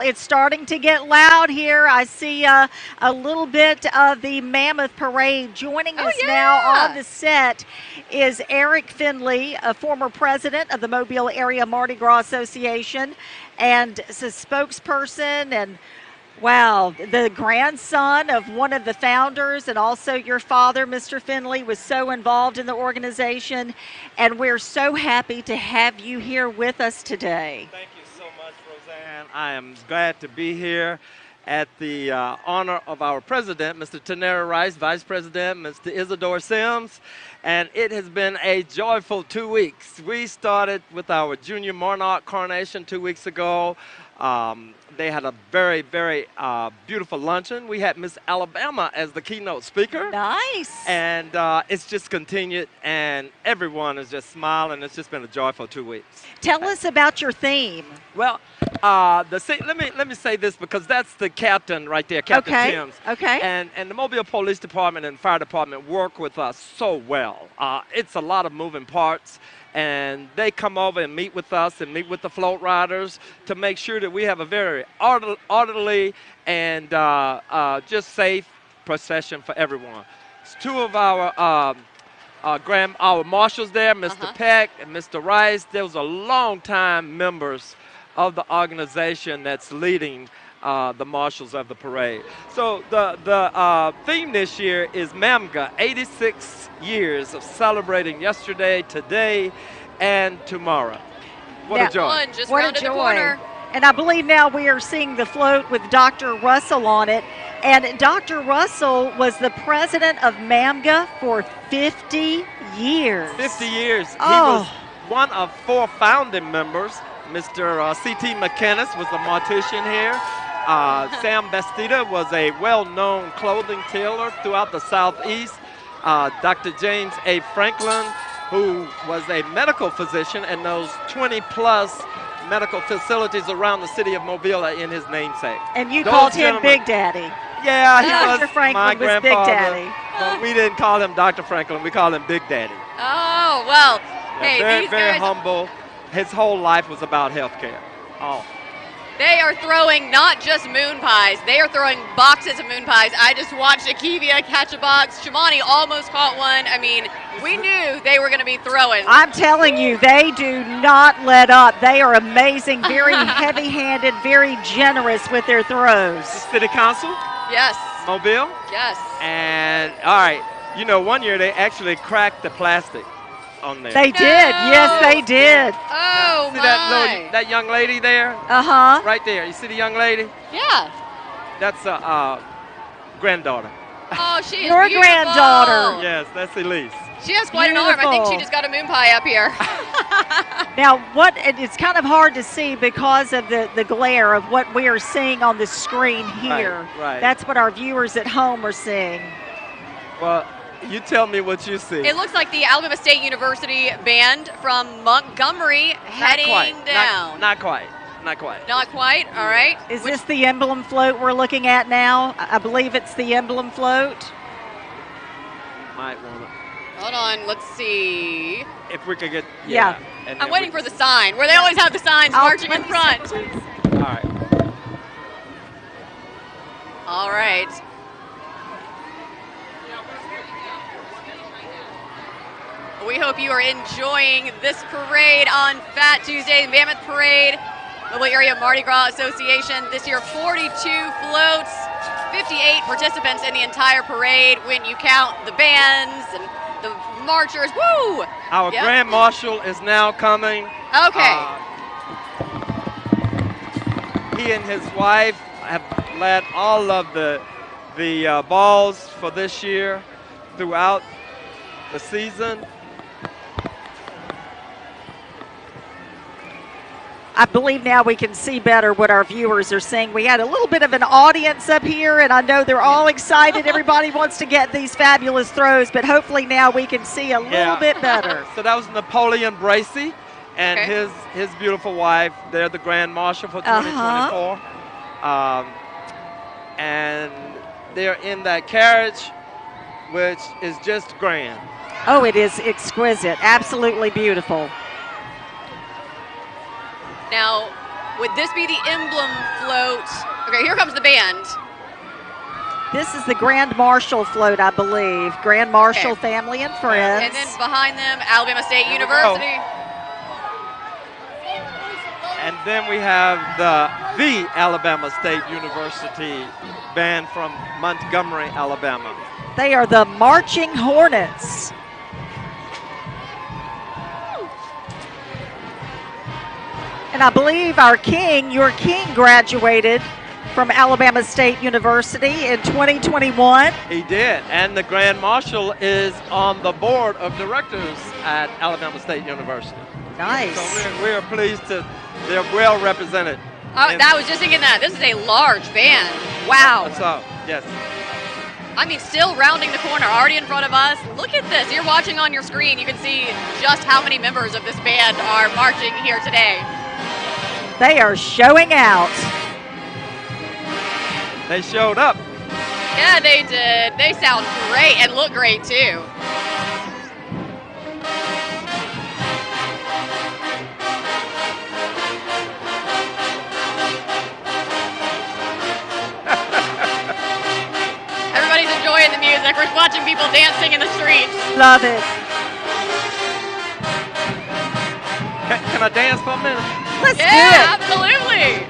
It's starting to get loud here. I see a little bit of the Mammoth Parade. Joining Oh, us now on yeah. the set is Eric Finley, a former president of the Mobile Area Mardi Gras Association, and is a spokesperson and wow, the grandson of one of the founders, and also your father, Mr. Finley, was so involved in the organization. And we're so happy to have you here with us today. Thank you so much, Roseanne. I am glad to be here at the honor of our president, Mr. Tanera Rice, Vice President, Mr. Isidore Sims, and it has been a joyful 2 weeks. We started with our junior monarch coronation 2 weeks ago. They had a very, very beautiful luncheon. We had Miss Alabama as the keynote speaker. Nice. And it's just continued, and everyone is just smiling. It's just been a joyful 2 weeks. Tell us about your theme. Well, let me say this because that's the captain right there, Captain Sims. Okay. And the Mobile Police Department and Fire Department work with us so well. It's a lot of moving parts, and they come over and meet with us and meet with the float riders to make sure that we have a very orderly and just safe procession for everyone. It's two of our marshals there, Mr. Peck and Mr. Rice. Those are longtime members of the organization that's leading the marshals of the parade. So the theme this year is MAMGA, 86 years of celebrating yesterday, today, and tomorrow. What a joy. Just What a rounded the joy. corner. And I believe now we are seeing the float with Dr. Russell on it. And Dr. Russell was the president of MAMGA for 50 years. 50 years. Oh. He was one of 4 founding members. Mr. C.T. McKinnis was a mortician here. Sam Bastida was a well-known clothing tailor throughout the Southeast. Dr. James A. Franklin, who was a medical physician and knows 20-plus medical facilities around the city of Mobile are in his namesake. And you Those called him gentlemen- Big Daddy. Yeah, he Dr. was Franklin my was Big grandfather. Daddy. But we didn't call him Dr. Franklin. We called him Big Daddy. Oh, well, Yeah, hey, very, these very guys, humble. His whole life was about health care. Oh. they are throwing not just moon pies, they are throwing boxes of moon pies. I just watched Akivia catch a box. Shimani almost caught one. I mean, we knew they were going to be throwing. I'm telling you, they do not let up. They are amazing, very heavy-handed, very generous with their throws. City Council, Yes, Mobile, yes. and all right. You know, one year they actually cracked the plastic on there. They did. Yes, they did. Oh, See my. that young lady there? Uh-huh. Right there. You see the young lady? Yeah. That's a granddaughter. Oh, she is Your beautiful. granddaughter. Yes, that's Elise. She has quite an arm. I think she Beautiful. just got a moon pie up here. Now, it's kind of hard to see because of the glare of what we are seeing on the screen here. Right. That's what our viewers at home are seeing. Well, you tell me what you see. It looks like the Alabama State University band from Montgomery heading down. Not quite. Not quite. Not quite. All right. Is this the emblem float we're looking at now? I believe it's the emblem float. Might want to. Hold on. Let's see. If we could get. Yeah. And I'm then waiting for the sign where they always have the signs marching in front. All right. All right. We hope you are enjoying this parade on Fat Tuesday, the Mammoth Parade, Mobile Area Mardi Gras Association. This year, 42 floats, 58 participants in the entire parade when you count the bands and the marchers. Woo! Our Yep. Grand Marshal is now coming. Okay. He and his wife have led all of the balls for this year throughout the season. I believe now we can see better what our viewers are saying. We had a little bit of an audience up here, and I know they're all excited. Everybody wants to get these fabulous throws, but hopefully now we can see a little bit better. So that was Napoleon Bracy and Okay. his beautiful wife. They're the Grand Marshal for 2024. And they're in that carriage, which is just grand. Oh, it is exquisite. Absolutely beautiful. Now, Would this be the emblem float? Okay, here comes the band. This is the Grand Marshal float, I believe. Grand Marshal family and friends. And then behind them, Alabama State University. And then we have the Alabama State University band from Montgomery, Alabama. They are the Marching Hornets. And I believe our king, your king, graduated from Alabama State University in 2021. He did, and the Grand Marshal is on the board of directors at Alabama State University. Nice. So we're pleased they're well represented. I was just thinking that. This is a large band. Wow. So, yes. I mean, still rounding the corner, already in front of us. Look at this. You're watching on your screen. You can see just how many members of this band are marching here today. They are showing out. They showed up. Yeah, they did. They sound great and look great, too. Everybody's enjoying the music. We're watching people dancing in the streets. Love it. Can I dance for a minute? Let's do it. Yeah, absolutely.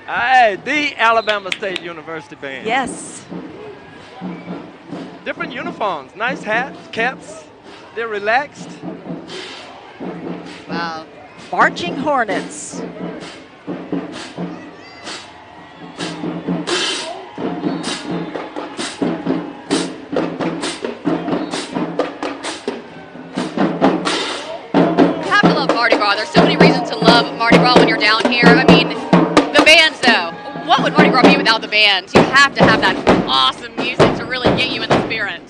Hey, the Alabama State University band. Yes. Different uniforms, nice hats, caps. They're relaxed. Wow. Marching Hornets. You have to love Mardi Gras. There's so many reasons to love Mardi Gras when you're down here. I mean, the bands, though. What would Mardi Gras be without the bands? You have to have that awesome music to really get you in the spirit.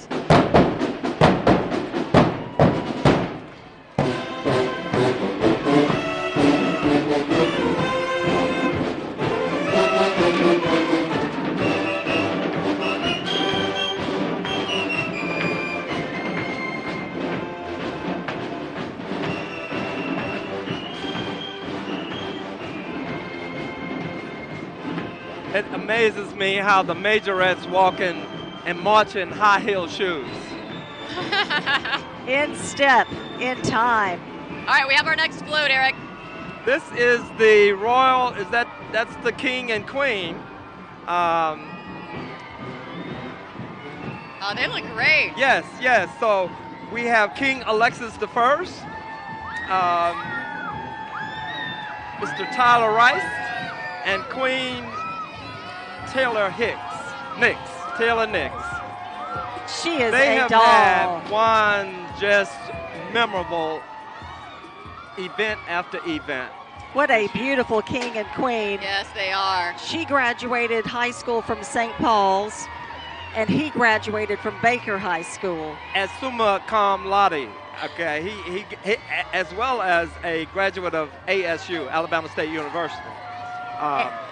It amazes me how the majorettes walk in and march in high heel shoes. In step, in time. All right, we have our next float, Eric. This is the royal, that's the king and queen. Oh, they look great. Yes, yes. So we have King Alexis I, Mr. Tyler Rice, and Queen Taylor Nix. She is They a have doll. had one just memorable event after event. What a beautiful king and queen. Yes, they are. She graduated high school from St. Paul's, and he graduated from Baker High School. As summa cum laude, okay, he as well as a graduate of ASU, Alabama State University.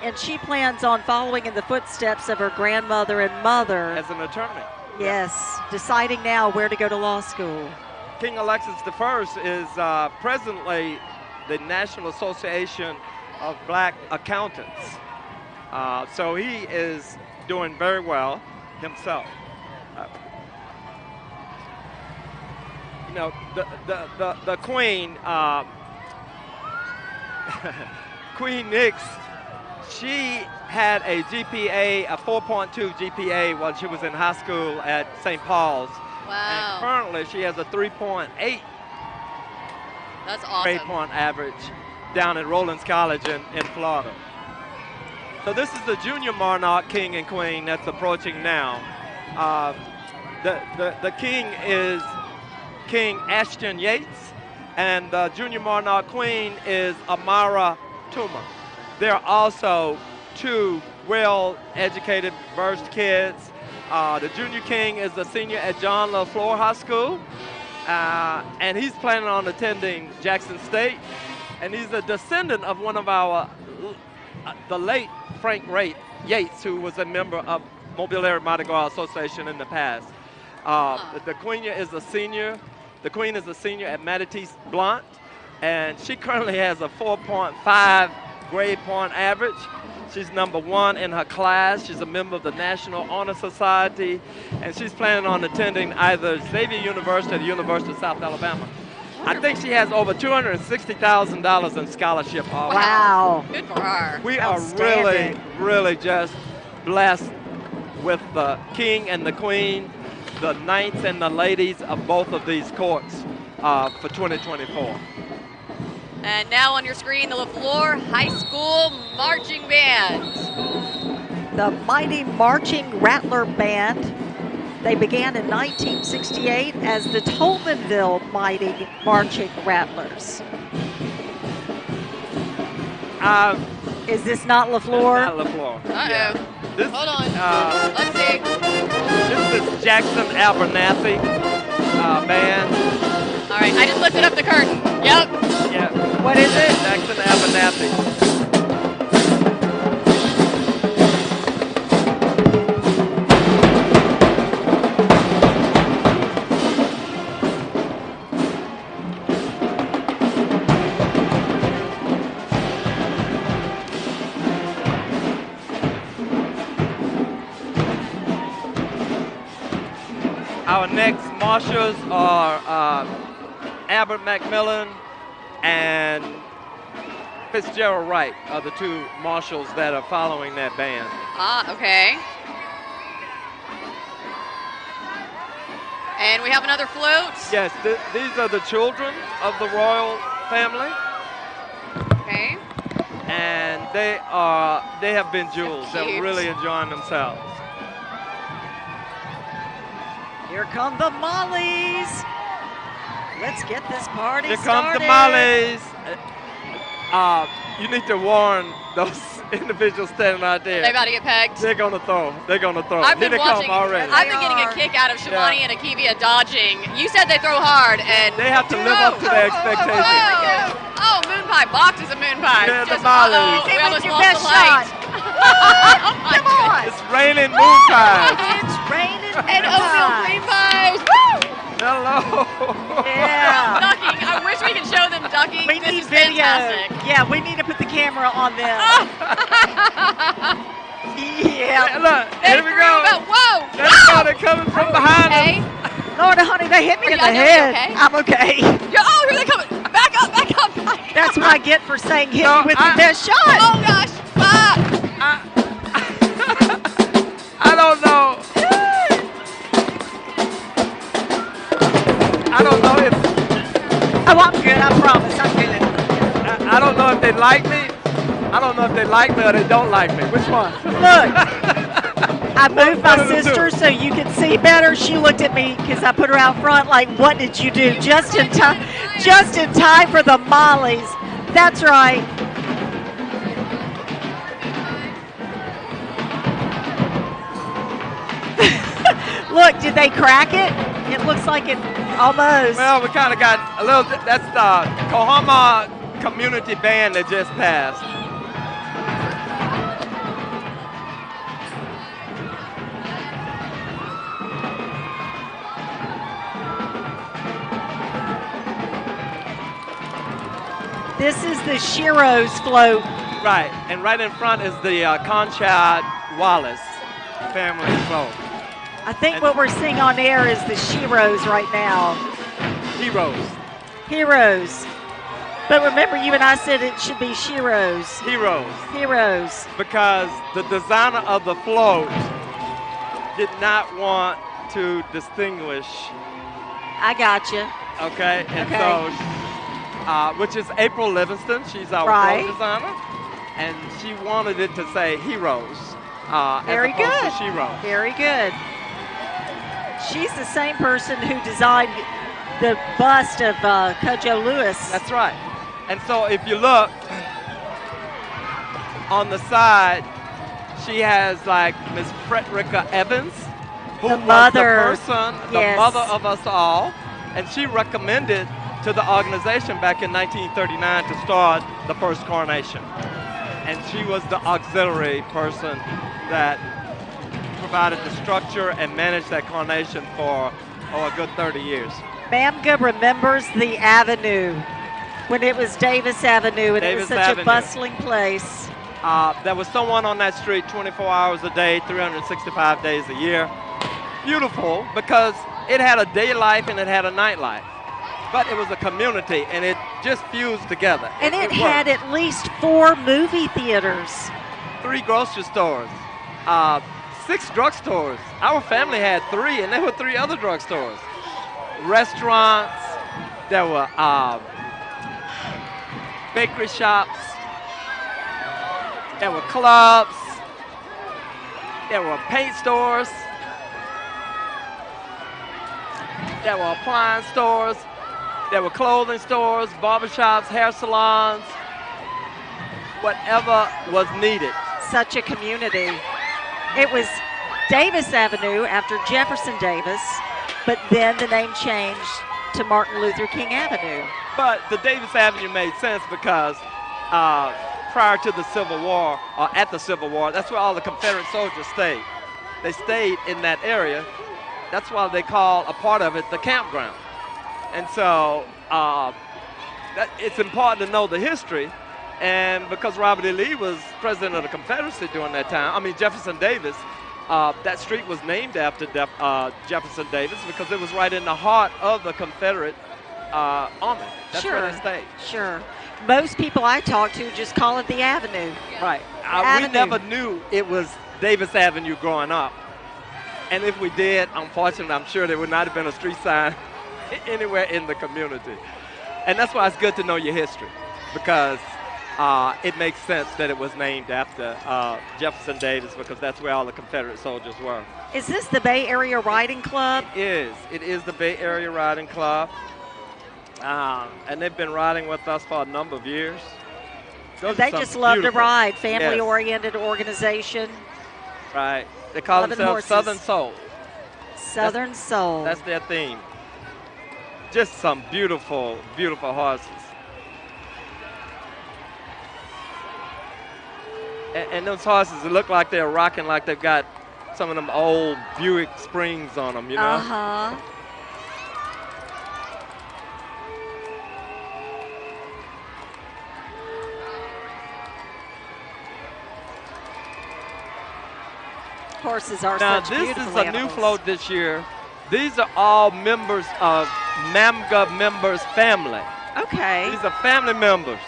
And she plans on following in the footsteps of her grandmother and mother. As an attorney. Yes, deciding now where to go to law school. King Alexis I is presently the National Association of Black Accountants. So he is doing very well himself. You know, the Queen, Queen Nix, she had a GPA, a 4.2 GPA while she was in high school at St. Paul's. Wow. And currently she has a 3.8 That's awesome. grade point average down at Rollins College in Florida. So this is the junior monarch king and queen that's approaching now. The king is King Ashton Yates, and the junior monarch queen is Amara Tuma. There are also two well-educated, versed kids. The junior king is a senior at John LaFleur High School, and he's planning on attending Jackson State. And he's a descendant of one of our, the late Frank Yates, who was a member of Mobile Area Mardi Gras Association in the past. The Queen is a senior. The Queen is a senior at Matisse Blount, and she currently has a 4.5 grade point average. She's #1 in her class. She's a member of the National Honor Society, and she's planning on attending either Xavier University or the University of South Alabama. I think she has over $260,000 in scholarship offers. Wow. Good for her. We are really, really just blessed with the King and the Queen, the knights and the ladies of both of these courts for 2024. And now on your screen, the LaFleur High School Marching Band. The mighty Marching Rattler Band. They began in 1968 as the Tolmanville Mighty Marching Rattlers. Is this not LaFleur? Not LaFleur. Uh-oh. This, Hold on. Let's see. This is Jackson Abernathy band. All right, I just lifted up the curtain. Yep. Yeah. What is it? Jackson Abernathy. Our next marshals are Albert McMillan and Fitzgerald Wright are the two marshals that are following that band. Okay. And we have another float. Yes, these are the children of the royal family, Okay. and they have been jewels. So They're cute. really enjoying themselves. Here come the Mollies. Let's get this party Here started. comes the Mollies. You need to warn those individuals standing out there. They about to get pegged. They're gonna throw. They're gonna throw. I've Here been they come watching. already. I've been getting a are. kick out of Shivani Yeah. and Akivia dodging. You said they throw hard, and They have to live up to their expectations. Oh, moon pie. Box is a moon pie. Yeah, the Just, Mollies. uh-oh, Give we it almost your lost best the light. Oh, my Come on. It's raining moon pies. It's raining. And oatmeal cream pies. Woo! Hello. Yeah. Ducking. I wish we could show them ducking. We This need is video. fantastic. Yeah, we need to put the camera on them. Hey, Yeah. look, They here we threw go. about- whoa! That's how they're coming from behind us. Okay. Lord, honey, they hit me Are in you the okay? head. Okay? I'm okay. Oh, here they come. Back up, back up, back up. That's what I get for saying hit No, me with I- the best shot. Oh, gosh. Ah. I don't know. I don't know if Oh, I'm good. I promise. I'm good. I don't know if they like me. I don't know if they like me or they don't like me. Which one? Look, I moved my One of the sister two. so you could see better. She looked at me because I put her out front like, what did you do? Just in time for the Mollies. That's right. Look, did they crack it? It looks like it almost. Well, we kind of got a little. That's the Coahoma Community Band that just passed. This is the Shiro's float. Right, and right in front is the Conchad Wallace family float. I think what we're seeing on air is the Shiro's right now. Heroes. Heroes. But remember, you and I said it should be Shiro's. Heroes. Heroes. Because the designer of the float did not want to distinguish, I got you. okay? And Okay. so, which is April Livingston. She's our Right. float designer. And she wanted it to say Heroes Very as opposed good. to Shiro. Very good. She's the same person who designed the bust of Kojo Lewis. That's right. And so if you look on the side, she has like Miss Frederica Evans, who The was mother. the person, the Yes. mother of us all. And she recommended to the organization back in 1939 to start the first coronation. And she was the auxiliary person that provided the structure and managed that coronation for, a good 30 years. Mamga remembers the avenue when it was Davis Avenue, and it was such a bustling place. There was someone on that street 24 hours a day, 365 days a year. Beautiful because it had a day life and it had a night life. But it was a community, and it just fused together. And it had at least 4 movie theaters. 3 grocery stores, 6 drugstores. Our family had 3, and there were 3 other drugstores. Restaurants, there were bakery shops, there were clubs, there were paint stores, there were appliance stores, there were clothing stores, barbershops, hair salons, whatever was needed. Such a community. It was Davis Avenue after Jefferson Davis, but then the name changed to Martin Luther King Avenue. But the Davis Avenue made sense because prior to the Civil War, or at the Civil War, that's where all the Confederate soldiers stayed. They stayed in that area. That's why they call a part of it the campground. And so it's important to know the history. And because Robert E. Lee was president of the Confederacy during that time, Jefferson Davis, that street was named after Jefferson Davis because it was right in the heart of the Confederate army. That's where they stayed. Sure. Most people I talk to just call it the Avenue. Right. We never knew it was Davis Avenue growing up. And if we did, unfortunately, I'm sure there would not have been a street sign anywhere in the community. And that's why it's good to know your history, because it makes sense that it was named after Jefferson Davis, because that's where all the Confederate soldiers were. Is this the Bay Area Riding Club? It is. It is the Bay Area Riding Club. And they've been riding with us for a number of years. They just love to ride. Family-oriented organization. Right. They call themselves Southern Soul. Southern Soul. That's their theme. Just some beautiful, beautiful horses. And those horses, it look like they're rocking like they've got some of them old Buick Springs on them, you know? Uh-huh. Horses are such beautiful animals. Now, this is a new animals. float this year. These are all members of MAMGA members' family. Okay. These are family members.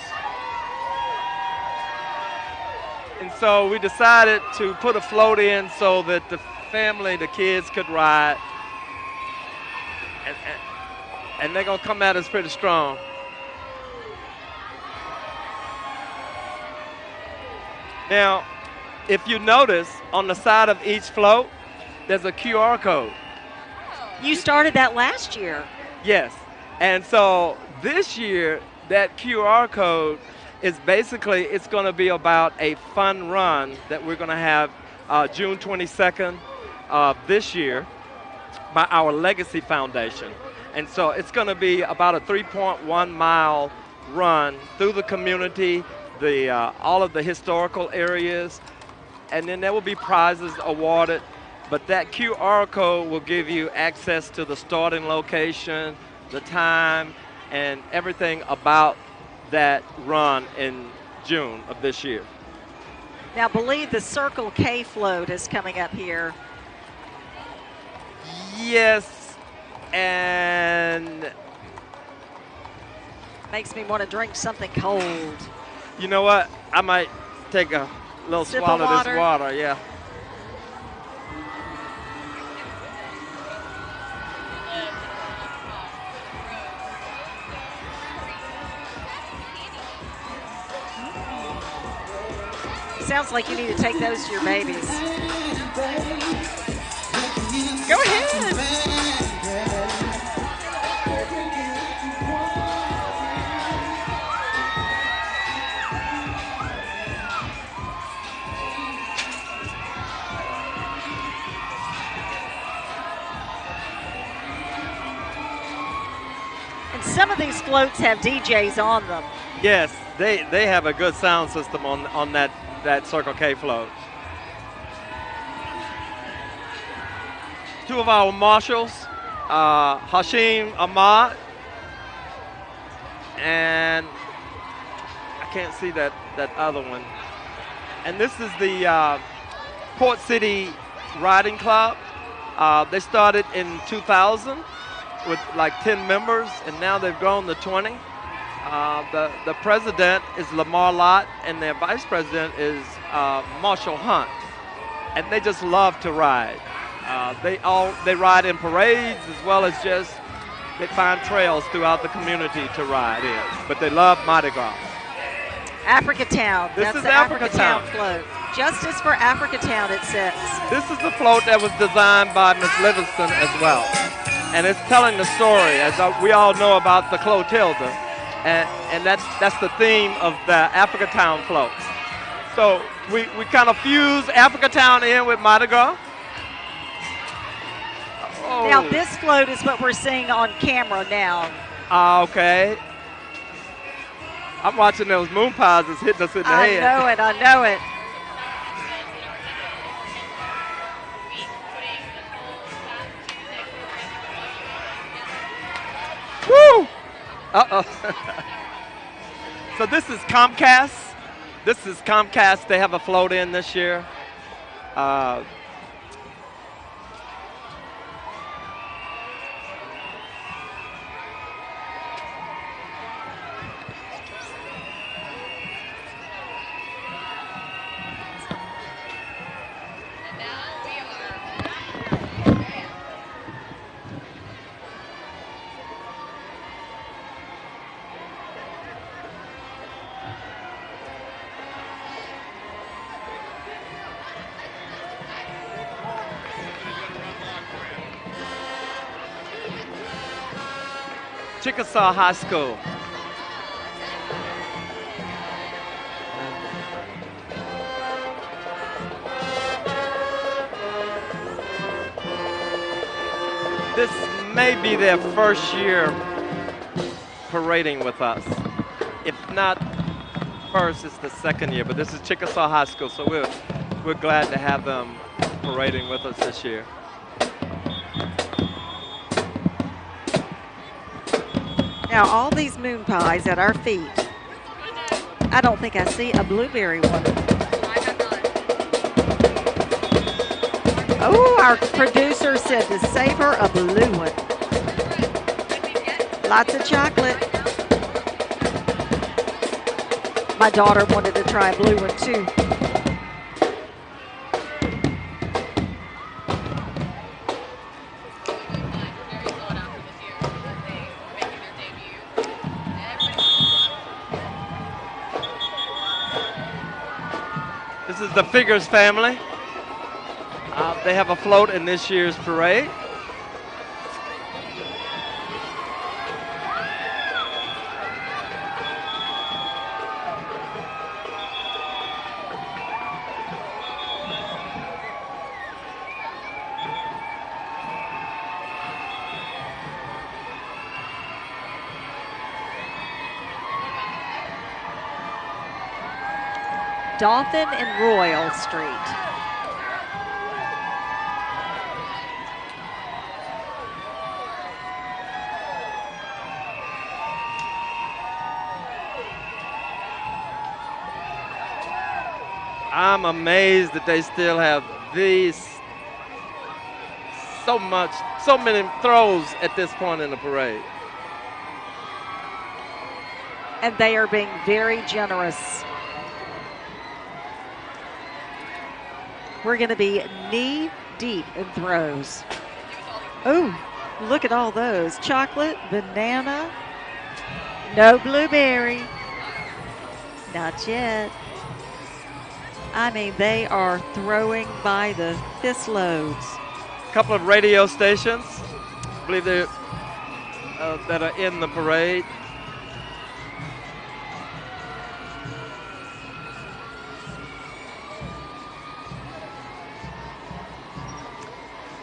And so we decided to put a float in so that the family, the kids could ride. And they're going to come at us pretty strong. Now, if you notice, on the side of each float, there's a QR code. You started that last year. Yes. And so this year, that QR code is basically, it's going to be about a fun run that we're going to have June 22nd of this year by our Legacy Foundation. And so it's going to be about a 3.1 mile run through the community, all of the historical areas, and then there will be prizes awarded. But that QR code will give you access to the starting location, the time, and everything about that run in June of this year. Now, I believe the Circle K float is coming up here. Yes, and makes me want to drink something cold. You know what? I might take a little swallow of this water, yeah. Sounds like you need to take those to your babies. Go ahead. some of these floats have DJs on them. Yes, they have a good sound system on that Circle K float. Two of our marshals, Hashim Ahmad, and I can't see that other one. And this is the Port City Riding Club. They started in 2000 with like 10 members, and now they've grown to 20. The president is Lamar Lott, and their vice president is Marshall Hunt, and they just love to ride. They ride in parades as well as just they find trails throughout the community to ride in. But they love Mardi Gras. Africa Town. This That's is the Africa Town float. Justice for Africa Town, it says. This is the float that was designed by Miss Livingston as well. And it's telling the story, as we all know about the Clotilda. And that's the theme of the Africa Town float. So we kind of fuse Africa Town in with Mardi Gras. Oh. Now this float is what we're seeing on camera now. Okay. I'm watching those moon pies that's hitting us in the head. I know it. Woo! Uh-oh. So this is Comcast. This is Comcast. They have a float in this year. Chickasaw High School. This may be their first year parading with us. If not first, it's the second year, but this is Chickasaw High School, so we're glad to have them parading with us this year. Now all these moon pies at our feet. I don't think I see a blueberry one. Oh, our producer said to save her a blue one. Lots of chocolate. My daughter wanted to try a blue one too. This is the Figures family. They have a float in this year's parade. Dolphin and Royal Street. I'm amazed that they still have these so many throws at this point in the parade. And they are being very generous. We're going to be knee deep in throws. Oh, look at all those. Chocolate, banana, no blueberry. Not yet. I mean, they are throwing by the fist loads. A couple of radio stations, I believe they're, that are in the parade.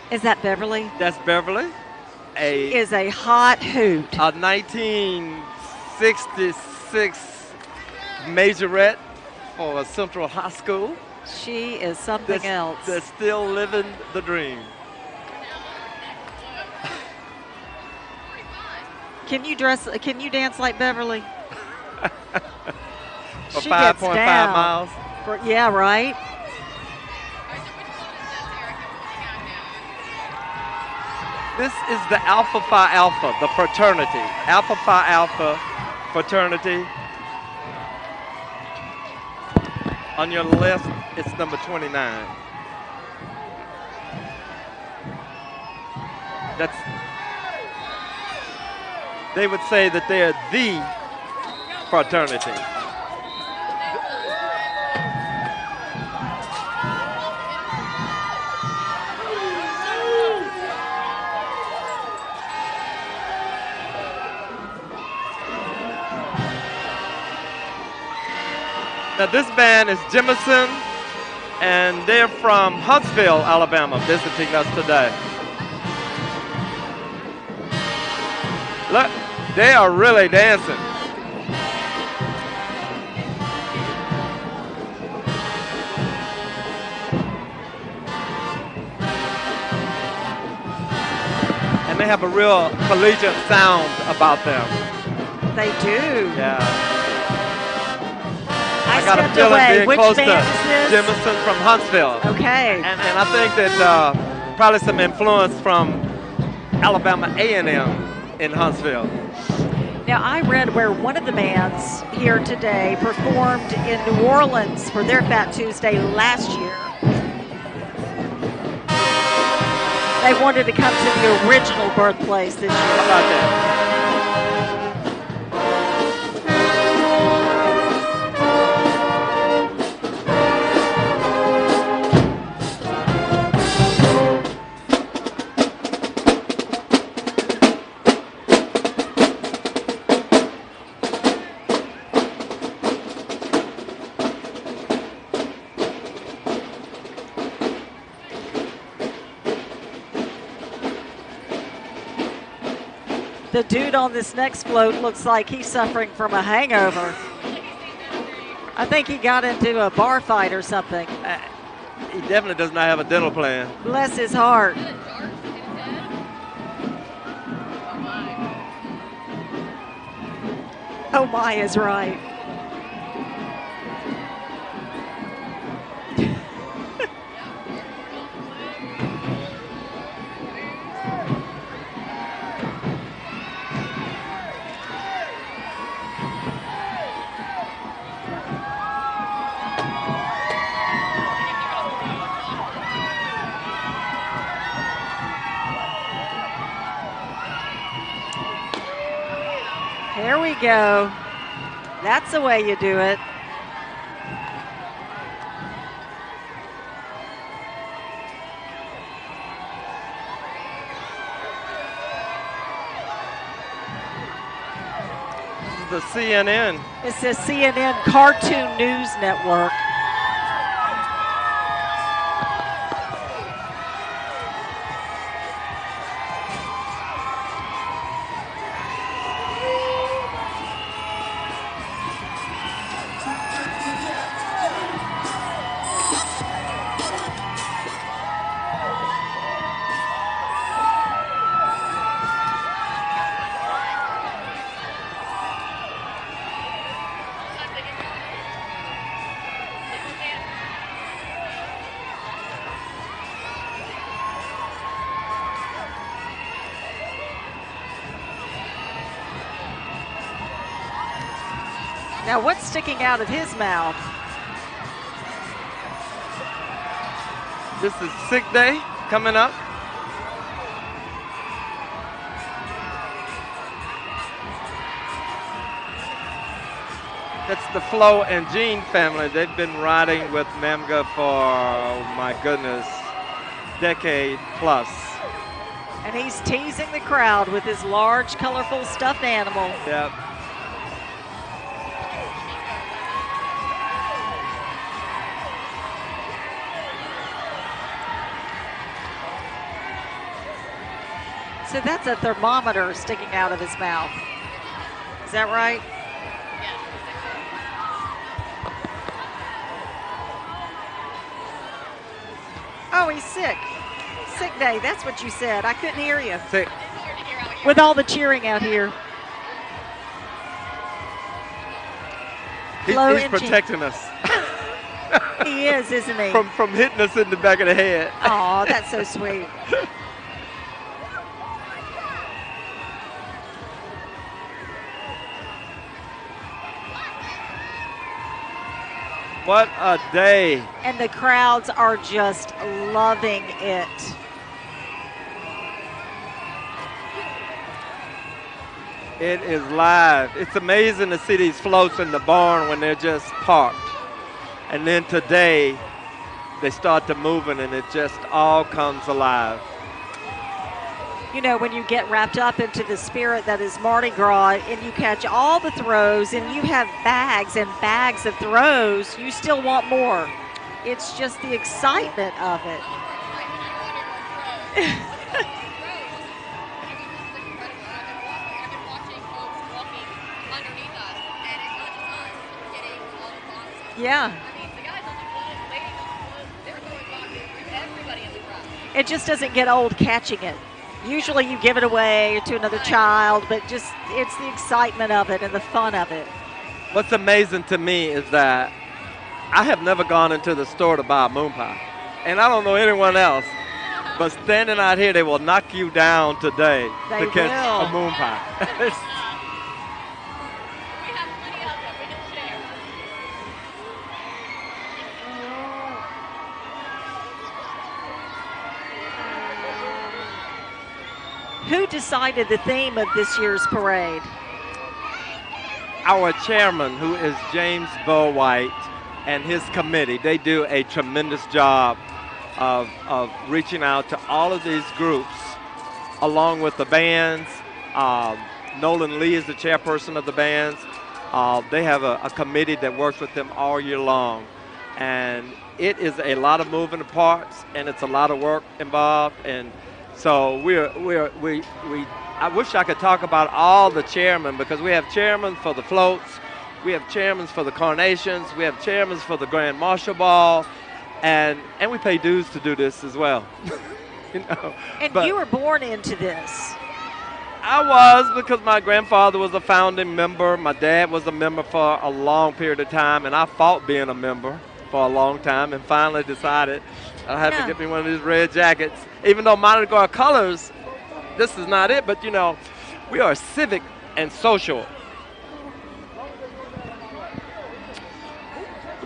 Is that Beverly? That's Beverly. a Is a hot hoot. a 1966 majorette for a Central High School. She is something else. They're still living the dream. Can you dance like Beverly? For She gets 5.5 down. miles. Yeah, right. This is the Alpha Phi Alpha, the fraternity. Alpha Phi Alpha fraternity. On your list, it's number 29. They would say that they're the fraternity. Now this band is Jemison, and they're from Huntsville, Alabama, visiting us today. Look, they are really dancing. And they have a real collegiate sound about them. They do. Yeah. I got a stepped feeling away. being Which close to band is this? Jemison from Huntsville. Okay. And I think that probably some influence from Alabama A&M in Huntsville. Now, I read where one of the bands here today performed in New Orleans for their Fat Tuesday last year. They wanted to come to the original birthplace this year. How about that? The dude on this next float looks like he's suffering from a hangover. I think he got into a bar fight or something. He definitely does not have a dental plan. Bless his heart. Oh my is right. Here we go. That's the way you do it. The CNN. It's the CNN Cartoon News Network. Now, what's sticking out of his mouth? This is Sick Day coming up. That's the Flo and Jean family. They've been riding with Mamga for, oh my goodness, decade plus. And he's teasing the crowd with his large, colorful stuffed animal. Yep. So that's a thermometer sticking out of his mouth. Is that right? Oh, he's sick. Sick day. That's what you said. I couldn't hear you. Sick. With all the cheering out here. He's Inching. protecting us. He is, isn't he? From hitting us in the back of the head. Oh, that's so sweet. What a day. And the crowds are just loving it. It is live. It's amazing to see these floats in the barn when they're just parked. And then today, they start to moving and it just all comes alive. You know, when you get wrapped up into the spirit that is Mardi Gras and you catch all the throws and you have bags and bags of throws, you still want more. It's just the excitement of it. Yeah. It just doesn't get old catching it. Usually you give it away to another child, but just it's the excitement of it and the fun of it. What's amazing to me is that I have never gone into the store to buy a moon pie. And I don't know anyone else, but standing out here, they will knock you down today They to catch will. a moon pie. Who decided the theme of this year's parade? Our chairman, who is James White, and his committee, they do a tremendous job of reaching out to all of these groups, along with the bands. Nolan Lee is the chairperson of the bands. They have a committee that works with them all year long. And it is a lot of moving parts, and it's a lot of work involved. And so I wish I could talk about all the chairmen, because we have chairmen for the floats, we have chairmen for the carnations, we have chairmen for the Grand Marshal Ball, and we pay dues to do this as well. You know, And but you were born into this. I was, because my grandfather was a founding member, my dad was a member for a long period of time, and I fought being a member for a long time, and finally decided I had to get me one of these red jackets. Even though Mardi Gras colors, this is not it, but you know, we are civic and social.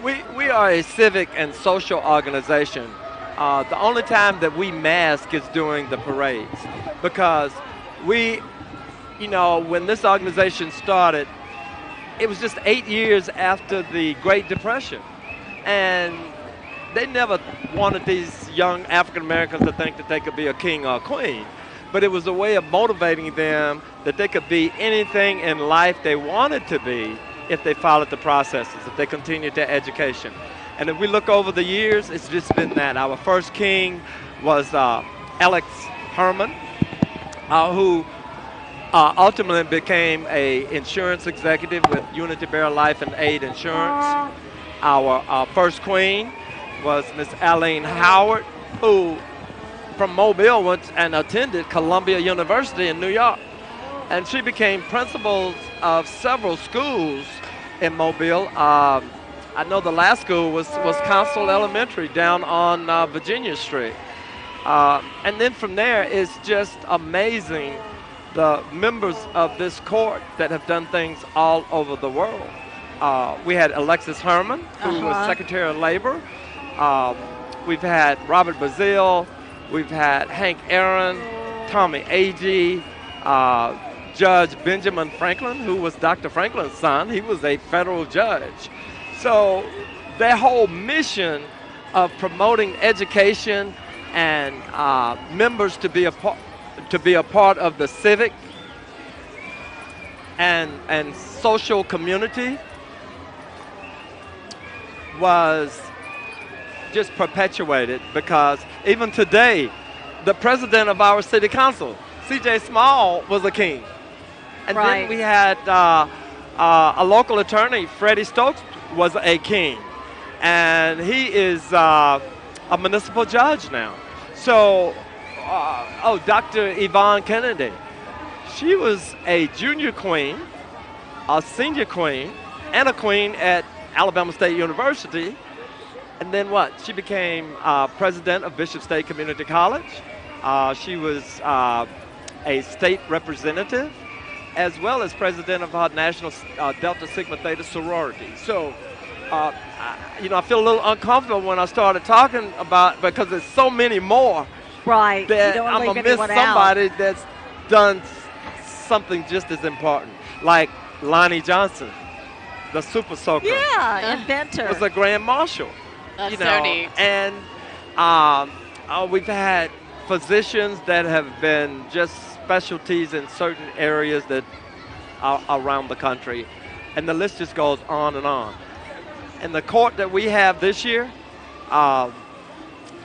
We are a civic and social organization. The only time that we mask is during the parades, because you know, when this organization started, it was just 8 years after the Great Depression. And they never wanted these young African Americans to think that they could be a king or a queen. But it was a way of motivating them that they could be anything in life they wanted to be if they followed the processes, if they continued their education. And if we look over the years, it's just been that. Our first king was Alex Herman, who ultimately became an insurance executive with Unity Bear Life and Aid Insurance. Our first queen was Miss Aline Howard, who from Mobile went and attended Columbia University in New York. And she became principal of several schools in Mobile. I know the last school was Council Elementary down on Virginia Street. And then from there, it's just amazing the members of this court that have done things all over the world. We had Alexis Herman, who was Secretary of Labor. We've had Robert Bazile. We've had Hank Aaron, Tommy Agee, Judge Benjamin Franklin, who was Dr. Franklin's son. He was a federal judge. So their whole mission of promoting education and members to be a part of the civic and social community was just perpetuated, because even today, the president of our city council C.J. Small was a king. And Right. then we had a local attorney, Freddie Stokes, was a king. And he is a municipal judge now. So, Dr. Yvonne Kennedy, she was a junior queen, a senior queen, and a queen at Alabama State University. And then what? She became president of Bishop State Community College. She was a state representative, as well as president of our National Delta Sigma Theta sorority. So, I feel a little uncomfortable when I started talking about, because there's so many more Right. that You don't I'm leave going to miss anyone out. somebody that's done something just as important, like Lonnie Johnson, the super soaker. Yeah, inventor. Was a grand marshal. That's so neat. And we've had physicians that have been just specialties in certain areas that are around the country, and the list just goes on and on. And the court that we have this year,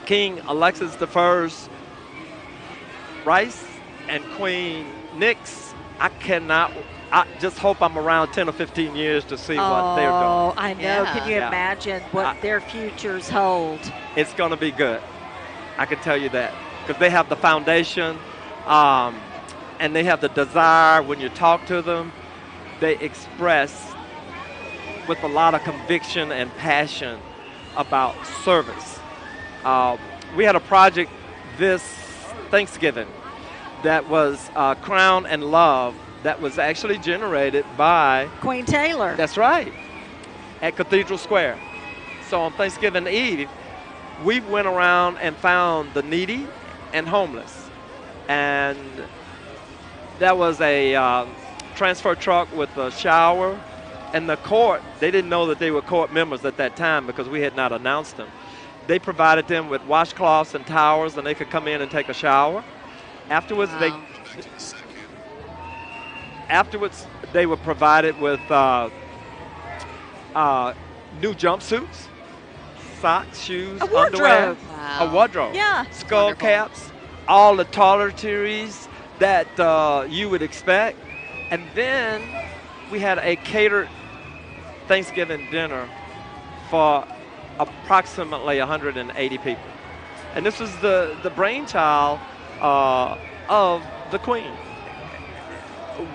King Alexis I Rice and Queen Nix, I just hope I'm around 10 or 15 years to see what they're doing. Oh, I know. Yeah. Can you Yeah. imagine what their futures hold? It's going to be good. I can tell you that. Because they have the foundation, and they have the desire. When you talk to them, they express with a lot of conviction and passion about service. We had a project this Thanksgiving that was Crown and Love, that was actually generated by, Queen Taylor. that's right, at Cathedral Square. So on Thanksgiving Eve, we went around and found the needy and homeless. And that was a transfer truck with a shower. And the court, they didn't know that they were court members at that time because we had not announced them. They provided them with washcloths and towels, and they could come in and take a shower. Afterwards, Wow. they were provided with new jumpsuits, socks, shoes, A wardrobe. underwear, Wow. a wardrobe, Yeah. skull Wonderful. caps, all the toiletries that you would expect. And then we had a catered Thanksgiving dinner for approximately 180 people. And this was the brainchild of the Queen.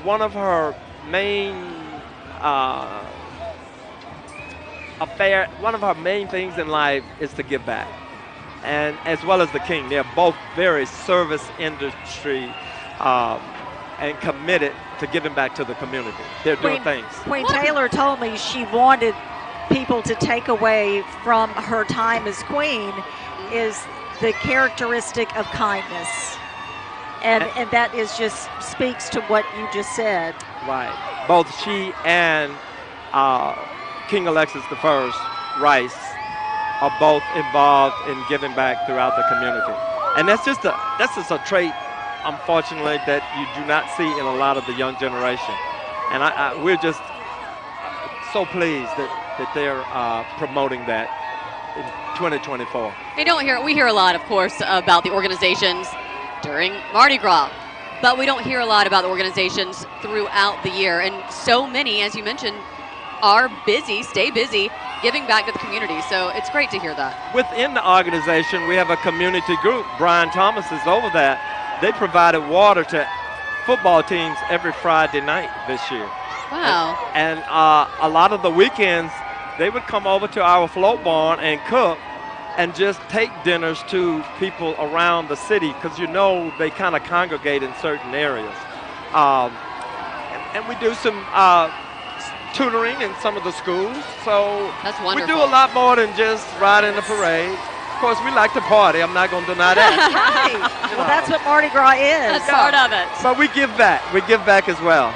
One of her main one of her main things in life is to give back. And as well as the King, they're both very service industry and committed to giving back to the community. They're doing things. Queen Taylor told me she wanted people to take away from her time as queen is the characteristic of kindness. And that is just speaks to what you just said. Right. Both she and King Alexis I Rice are both involved in giving back throughout the community. And that's just a trait, unfortunately, that you do not see in a lot of the young generation. And we're just so pleased that they're promoting that in 2024. We hear a lot, of course, about the organizations during Mardi Gras, but we don't hear a lot about the organizations throughout the year. And so many, as you mentioned, are busy, stay busy, giving back to the community. So it's great to hear that. Within the organization, we have a community group. Brian Thomas is over that. They provided water to football teams every Friday night this year. Wow. And a lot of the weekends, they would come over to our float barn and cook and just take dinners to people around the city, because they kind of congregate in certain areas. And we do some tutoring in some of the schools. So That's we wonderful. do a lot more than just ride in the parade. Of course, we like to party. I'm not going to deny that. Right. Well, that's what Mardi Gras is. That's part of it. But we give back. We give back as well.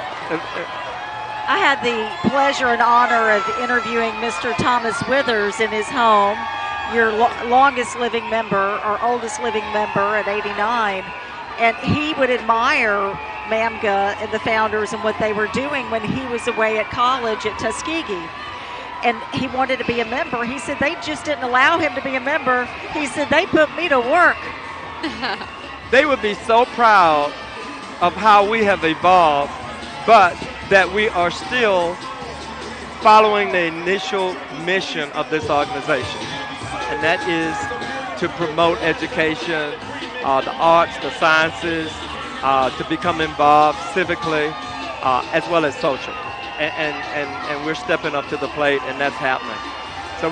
I had the pleasure and honor of interviewing Mr. Thomas Withers in his home, your longest living member or oldest living member at 89. And he would admire MAMGA and the founders and what they were doing when he was away at college at Tuskegee. And he wanted to be a member. He said they just didn't allow him to be a member. He said they put me to work. They would be so proud of how we have evolved, but that we are still following the initial mission of this organization, and that is to promote education, the arts, the sciences, to become involved civically, as well as social. And we're stepping up to the plate, and that's happening. So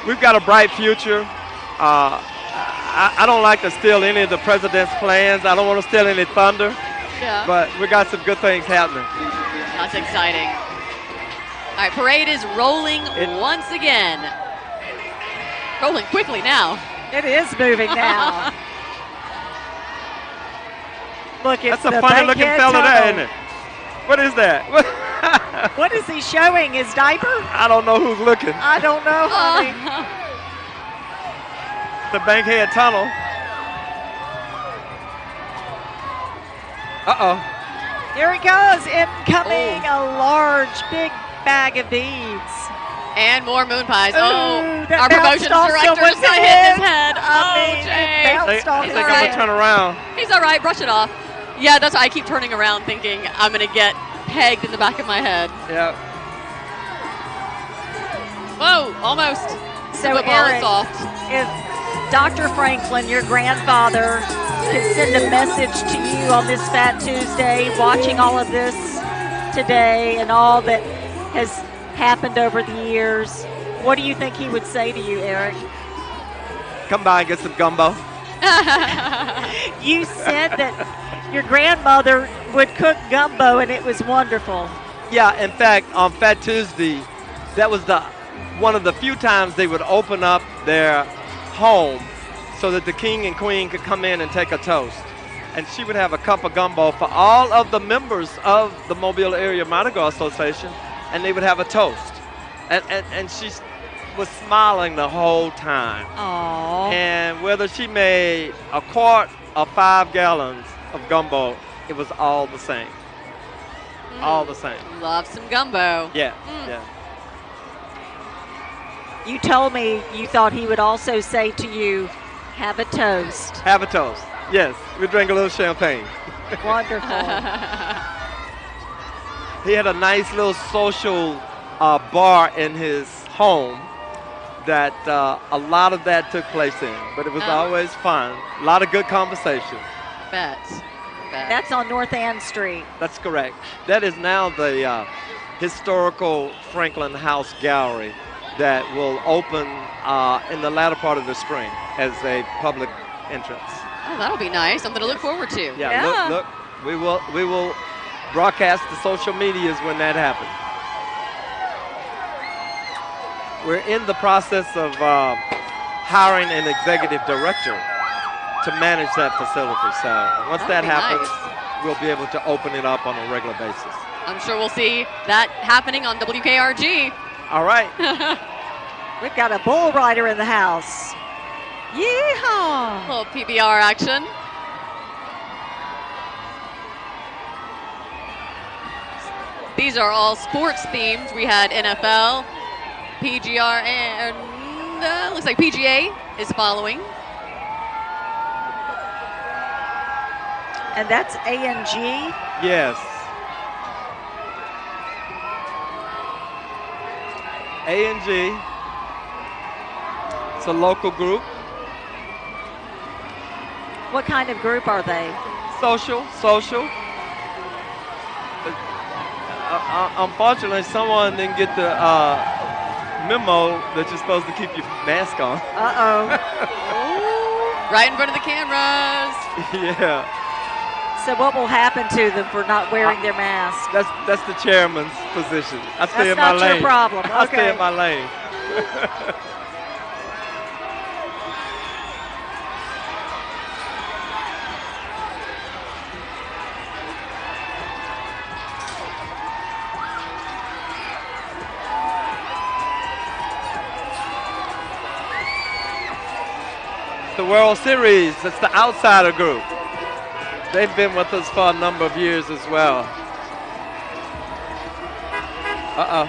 we've got a bright future. I don't like to steal any of the president's plans. I don't want to steal any thunder. Yeah. But we got some good things happening. That's exciting. All right, parade is rolling once again. Rolling quickly now. It is moving now. Look, it's That's a funny-looking fella there, isn't it? What is that? What is he showing? His diaper? I don't know who's looking. I don't know, honey. The Bankhead Tunnel. Uh-oh. Here he goes, incoming, a large, big bag of beads. And more moon pies. Ooh, that Our promotions bounced off director someone's just got hit in his head. head. Oh, Jay. It bounced off I his think I'm head. gonna turn around. He's all right. Brush it off. Yeah, that's why I keep turning around thinking I'm going to get pegged in the back of my head. Yeah. Whoa, almost. So, the ball is Eric, soft. if Dr. Franklin, your grandfather, could send a message to you on this Fat Tuesday, watching all of this today and all that has happened over the years, what do you think he would say to you, Eric? Come by and get some gumbo. You said that your grandmother would cook gumbo and it was wonderful. Yeah, in fact, on Fat Tuesday, that was one of the few times they would open up their home so that the king and queen could come in and take a toast. And she would have a cup of gumbo for all of the members of the Mobile Area Mardi Gras Association, and they would have a toast. And she was smiling the whole time. Aww. And whether she made a quart or 5 gallons of gumbo, it was all the same. All the same. Love some gumbo. Yeah, yeah. You told me you thought he would also say to you, have a toast. Have a toast. Yes, we drank a little champagne. Wonderful. He had a nice little social bar in his home that a lot of that took place in, but it was always fun. A lot of good conversation. Bet. That's on North Ann Street. That's correct. That is now the historical Franklin House Gallery that will open in the latter part of the spring as a public entrance. Oh, that'll be nice. Something to look forward to. Yeah. Look. We will broadcast the social medias when that happens. We're in the process of hiring an executive director to manage that facility. So once that happens, we'll be able to open it up on a regular basis. I'm sure we'll see that happening on WKRG. All right. We've got a bull rider in the house. Yeehaw! A little PBR action. These are all sports themed. We had NFL, PGR, and looks like PGA is following. And that's A&G. Yes. A&G. It's a local group. What kind of group are they? Social. Unfortunately, someone didn't get the memo that you're supposed to keep your mask on. Uh-oh. Right in front of the cameras. Yeah. So what will happen to them for not wearing their mask? That's the chairman's position. I stay in my lane. That's not your problem. I Okay. stay in my lane. The World Series, it's the outsider group. They've been with us for a number of years as well. Uh-oh.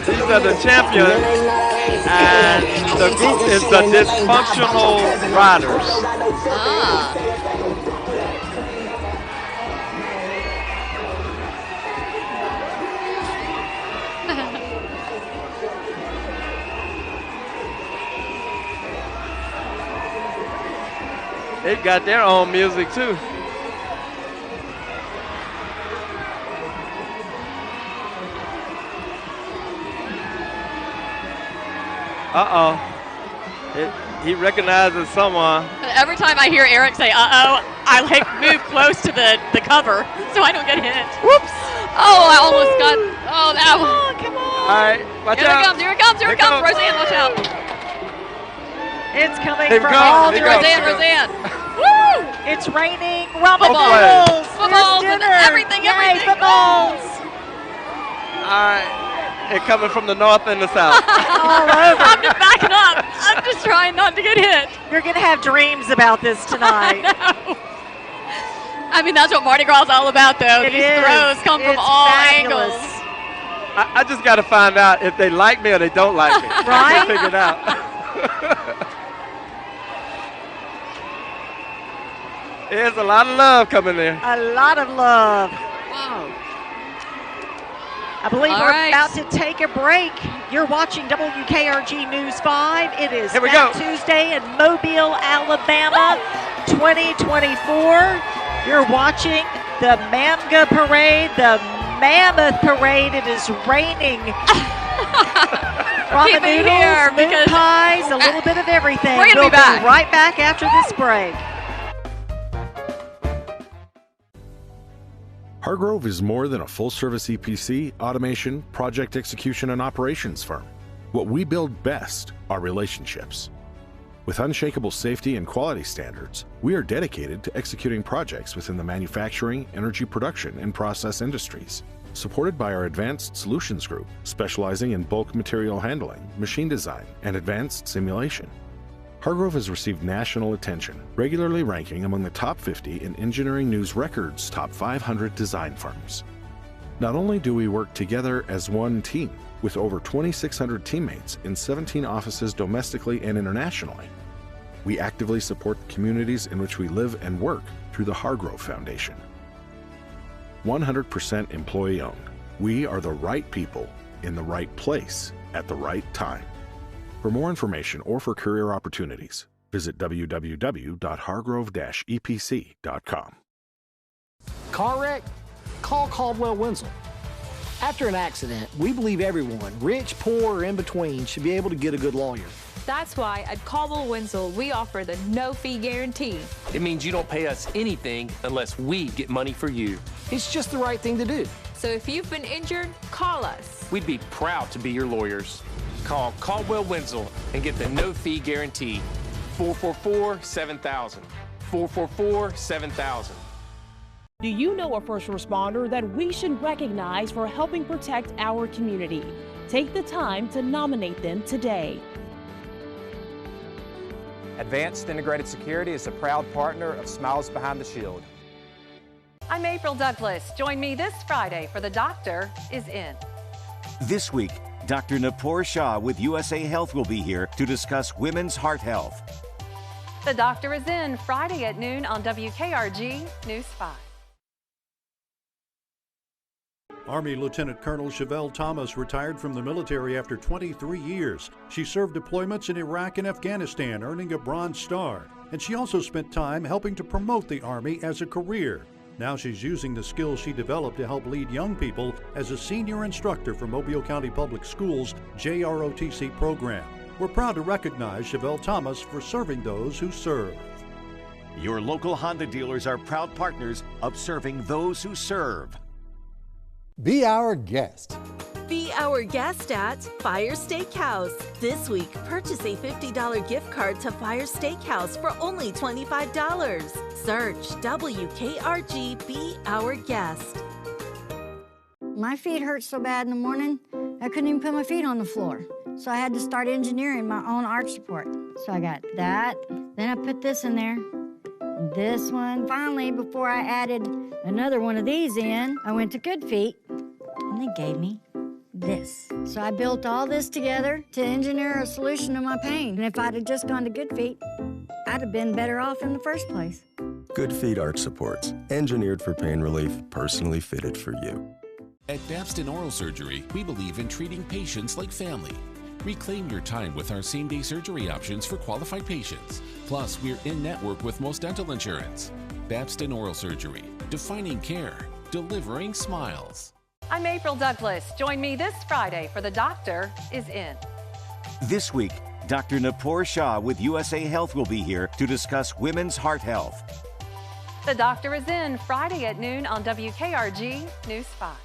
These are the champions, and the group is the dysfunctional riders. Ah. They've got their own music too. Uh-oh. He recognizes someone. Every time I hear Eric say "uh-oh," I like move close to the cover so I don't get hit. Whoops! Oh, I almost got. Oh, that one. Come on. All right, watch Here out. it comes! Here it comes! Here it comes! Roseanne, watch out! It's coming Here from we go, all here we go. Roseanne, directions. Roseanne! Woo! It's raining rumble Football. noodles. Footballs There's and dinner. everything, Yay, everything. footballs. All right. They're coming from the north and the south. All over. I'm just backing up. I'm just trying not to get hit. You're going to have dreams about this tonight. I mean, that's what Mardi Gras is all about, though. It These is. throws come from It's all fabulous. angles. I just got to find out if they like me or they don't like me. I Right? can't figure it out. There's a lot of love coming there. A lot of love. Whoa. I believe All we're right. about to take a break. You're watching WKRG News 5. It is Here we Fat go. Tuesday in Mobile, Alabama, 2024. You're watching the Mamga Parade, the Mammoth Parade. It is raining. Keep Ramen me noodles, here moon because pies, a little bit of everything. We're gonna We'll be back. right back after this break. Hargrove is more than a full-service EPC, automation, project execution, and operations firm. What we build best are relationships. With unshakable safety and quality standards, we are dedicated to executing projects within the manufacturing, energy production, and process industries. Supported by our Advanced Solutions Group, specializing in bulk material handling, machine design, and advanced simulation. Hargrove has received national attention, regularly ranking among the top 50 in Engineering News Record's top 500 design firms. Not only do we work together as one team, with over 2,600 teammates in 17 offices domestically and internationally, we actively support the communities in which we live and work through the Hargrove Foundation. 100% employee-owned. We are the right people in the right place at the right time. For more information or for career opportunities, visit www.hargrove-epc.com. Car wreck? Call Caldwell Wenzel. After an accident, we believe everyone, rich, poor, or in between, should be able to get a good lawyer. That's why at Caldwell Wenzel, we offer the no-fee guarantee. It means you don't pay us anything unless we get money for you. It's just the right thing to do. So if you've been injured, call us. We'd be proud to be your lawyers. Call Caldwell Wenzel and get the no-fee guarantee. 444-7000. 444-7000. Do you know a first responder that we should recognize for helping protect our community? Take the time to nominate them today. Advanced Integrated Security is a proud partner of Smiles Behind the Shield. I'm April Douglas. Join me this Friday for The Doctor is In. This week, Dr. Napur Shah with USA Health will be here to discuss women's heart health. The Doctor is In, Friday at noon on WKRG News 5. Army Lieutenant Colonel Chevelle Thomas retired from the military after 23 years. She served deployments in Iraq and Afghanistan, earning a Bronze Star. And she also spent time helping to promote the Army as a career. Now she's using the skills she developed to help lead young people as a senior instructor for Mobile County Public Schools' JROTC program. We're proud to recognize Chevelle Thomas for serving those who serve. Your local Honda dealers are proud partners of serving those who serve. Be our guest. Be our guest at Fire Steakhouse. This week, purchase a $50 gift card to Fire Steakhouse for only $25. Search WKRG Be Our Guest. My feet hurt so bad in the morning, I couldn't even put my feet on the floor. So I had to start engineering my own arch support. So I got that, then I put this in there, this one. Finally, before I added another one of these in, I went to Good Feet, and they gave me this. So I built all this together to engineer a solution to my pain. And if I'd have just gone to Good Feet, I'd have been better off in the first place. Good Feet Arch Supports, engineered for pain relief, personally fitted for you. At Babston Oral Surgery, we believe in treating patients like family. Reclaim your time with our same-day surgery options for qualified patients. Plus, we're in-network with most dental insurance. Babston Oral Surgery, defining care, delivering smiles. I'm April Douglas. Join me this Friday for The Doctor is In. This week, Dr. Napur Shah with USA Health will be here to discuss women's heart health. The Doctor is In, Friday at noon on WKRG News 5.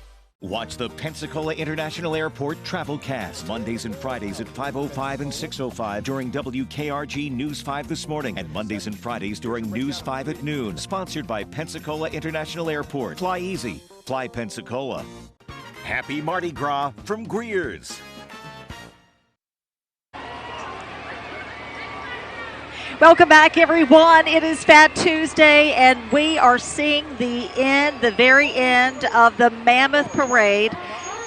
Watch the Pensacola International Airport Travelcast Mondays and Fridays at 5:05 and 6:05 during WKRG News 5 this morning, and Mondays and Fridays during News 5 at noon. Sponsored by Pensacola International Airport. Fly easy. Fly Pensacola. Happy Mardi Gras from Greer's. Welcome back, everyone. It is Fat Tuesday, and we are seeing the very end of the Mammoth Parade.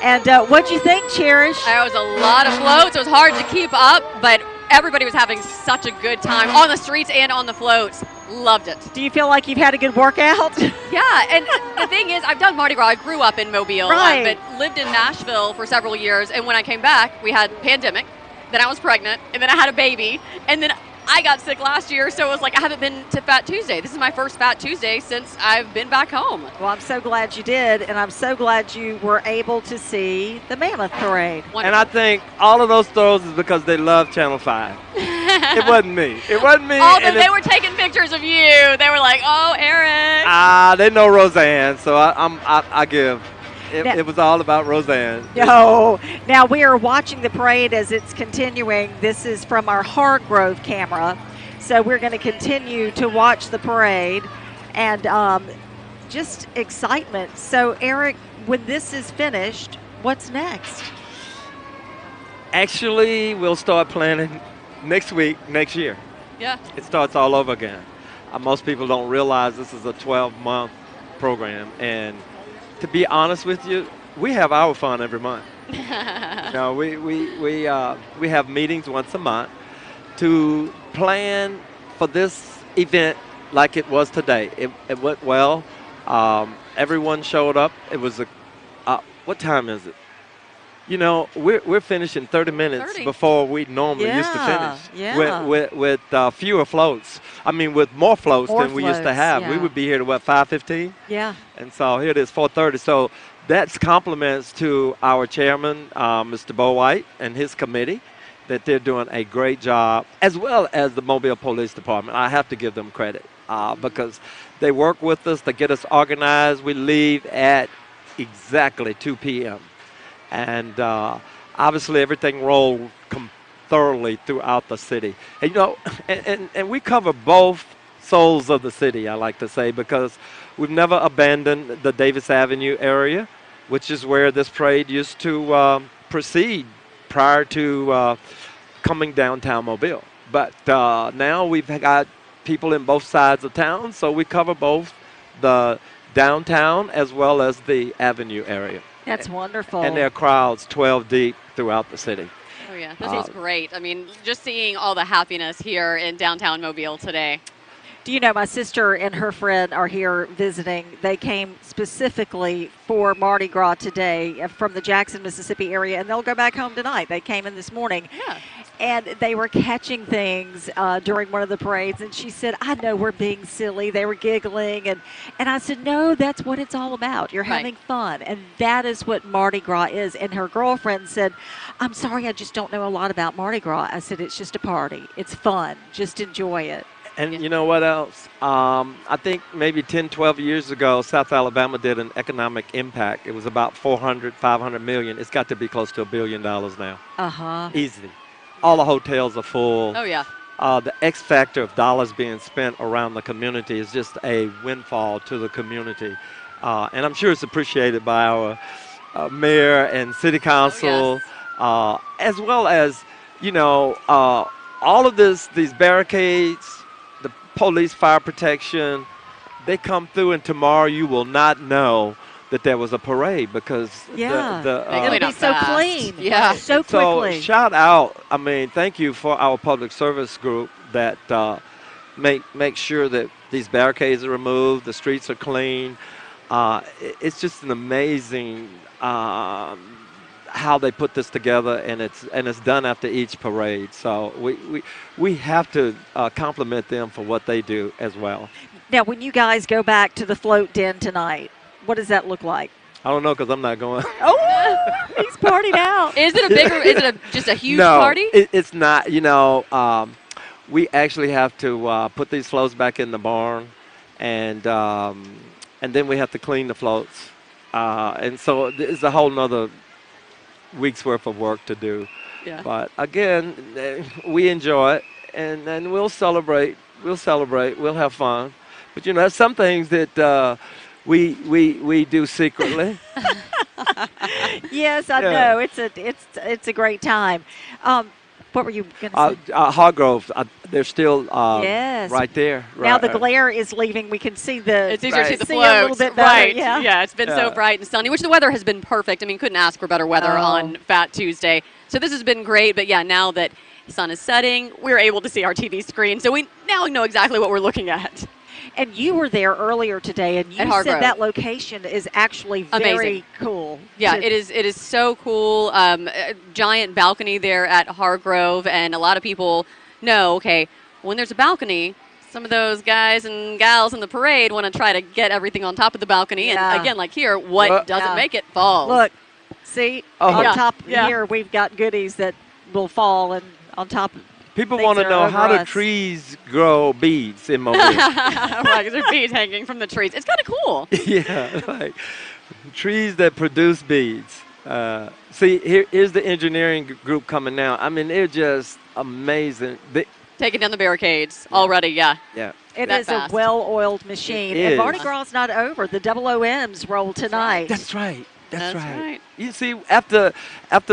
And what'd you think, Cherish? There was a lot of floats. It was hard to keep up, but everybody was having such a good time on the streets and on the floats. Loved it. Do you feel like you've had a good workout? Yeah, and the thing is, I've done Mardi Gras. I grew up in Mobile, right, but lived in Nashville for several years. And when I came back, we had pandemic. Then I was pregnant, and then I had a baby, and then I got sick last year, so it was like I haven't been to Fat Tuesday. This is my first Fat Tuesday since I've been back home. Well, I'm so glad you did, and I'm so glad you were able to see the Mammoth Parade. Wonderful. And I think all of those throws is because they love Channel 5. It wasn't me. It wasn't me. Although they were taking pictures of you. They were like, oh, Eric. They know Roseanne, so I give. It was all about Roseanne. No. Now we are watching the parade as it's continuing. This is from our Hargrove camera. So we're going to continue to watch the parade and just excitement. So, Eric, when this is finished, what's next? Actually, we'll start planning next week, next year. Yeah. It starts all over again. Most people don't realize this is a 12-month program. And to be honest with you, we have our fun every month. We have meetings once a month to plan for this event like it was today. It went well. Everyone showed up. It was what time is it? We're finishing 30 minutes before we normally used to finish. Yeah. With fewer floats. I mean, with more floats than we used to have. Yeah. We would be here to 5:15. Yeah. And so here it is 4:30. So that's compliments to our chairman, Mr. Bo White, and his committee, that they're doing a great job, as well as the Mobile Police Department. I have to give them credit because they work with us to get us organized. We leave at exactly 2 p.m. And obviously everything rolled thoroughly throughout the city. And, and we cover both souls of the city, I like to say, because we've never abandoned the Davis Avenue area, which is where this parade used to proceed prior to coming downtown Mobile. But now we've got people in both sides of town, so we cover both the downtown as well as the Avenue area. That's wonderful. And there are crowds 12 deep throughout the city. Oh, yeah. This was great. I mean, just seeing all the happiness here in downtown Mobile today. Do you know my sister and her friend are here visiting? They came specifically for Mardi Gras today from the Jackson, Mississippi area, and they'll go back home tonight. They came in this morning. Yeah. And they were catching things during one of the parades, and she said, I know we're being silly. They were giggling. And I said, no, that's what it's all about. You're having fun. And that is what Mardi Gras is. And her girlfriend said, I'm sorry, I just don't know a lot about Mardi Gras. I said, it's just a party. It's fun. Just enjoy it. And you know what else? I think maybe 10, 12 years ago, South Alabama did an economic impact. It was about 400, 500 million. It's got to be close to $1 billion now. Uh-huh. Easily. All the hotels are full. Oh, yeah. The X factor of dollars being spent around the community is just a windfall to the community. And I'm sure it's appreciated by our mayor and city council, as well as, all of these barricades, the police fire protection, they come through, and tomorrow you will not know that there was a parade because it'll be so clean. Yeah, so quickly. So shout out. I mean, thank you for our public service group that make sure that these barricades are removed, the streets are clean. It's just an amazing how they put this together, and it's done after each parade. So we have to compliment them for what they do as well. Now, when you guys go back to the float den tonight, what does that look like? I don't know because I'm not going. Oh, he's partied out. Is it a bigger? Is it just a huge no, party? It's not. You know, we actually have to put these floats back in the barn, and then we have to clean the floats, and so it's a whole nother week's worth of work to do. Yeah. But again, we enjoy it, and then we'll celebrate. We'll have fun. But you know, there's some things that we do secretly. Yes, I know. It's a great time. What were you going to say? Hargrove, they're still right there. Now the glare is leaving. We can see it's easier to see the floats. A little bit better. Right. Yeah, it's been so bright and sunny, which the weather has been perfect. I mean, couldn't ask for better weather on Fat Tuesday. So this has been great. But yeah, now that the sun is setting, we're able to see our TV screen. So we now know exactly what we're looking at. And you were there earlier today, and you said that location is actually very amazing. Cool. Yeah, it is. It is so cool. A giant balcony there at Hargrove, and a lot of people know, okay, when there's a balcony, some of those guys and gals in the parade want to try to get everything on top of the balcony. And again, like here, what doesn't make it falls. Look, see, on top here, we've got goodies that will fall, and on top of people want to know how do trees grow beads in Mobile? Right, because there are beads hanging from the trees. It's kind of cool. Yeah, like trees that produce beads. See, here's the engineering group coming now. I mean, they're just amazing. Taking down the barricades already, yeah. It is a well-oiled machine. And Mardi Gras is not over. The OOMs roll tonight. That's right. That's right. You see, after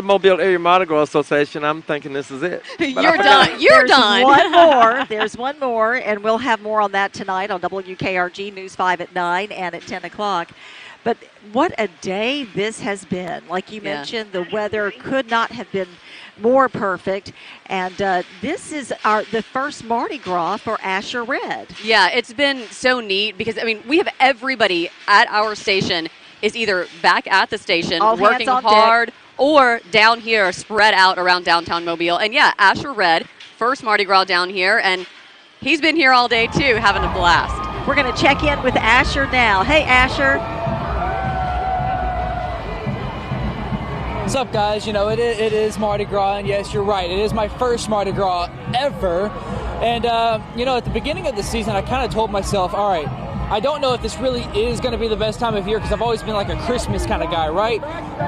Mobile Area Mardi Gras Association, I'm thinking this is it. You're done. You're done. One more. There's one more, and we'll have more on that tonight on WKRG News 5 at 9 and at 10 o'clock. But what a day this has been. Like you mentioned, the weather could not have been more perfect. And this is the first Mardi Gras for Asher Red. Yeah, it's been so neat because, I mean, we have everybody at our station is either back at the station working hard or down here spread out around downtown Mobile. And yeah, Asher Red, first Mardi Gras down here, and he's been here all day too, having a blast. We're going to check in with Asher now. Hey, Asher. What's up, guys? You know, it is Mardi Gras, and yes, you're right. It is my first Mardi Gras ever. And, you know, at the beginning of the season, I kind of told myself, all right, I don't know if this really is going to be the best time of year because I've always been like a Christmas kind of guy, right?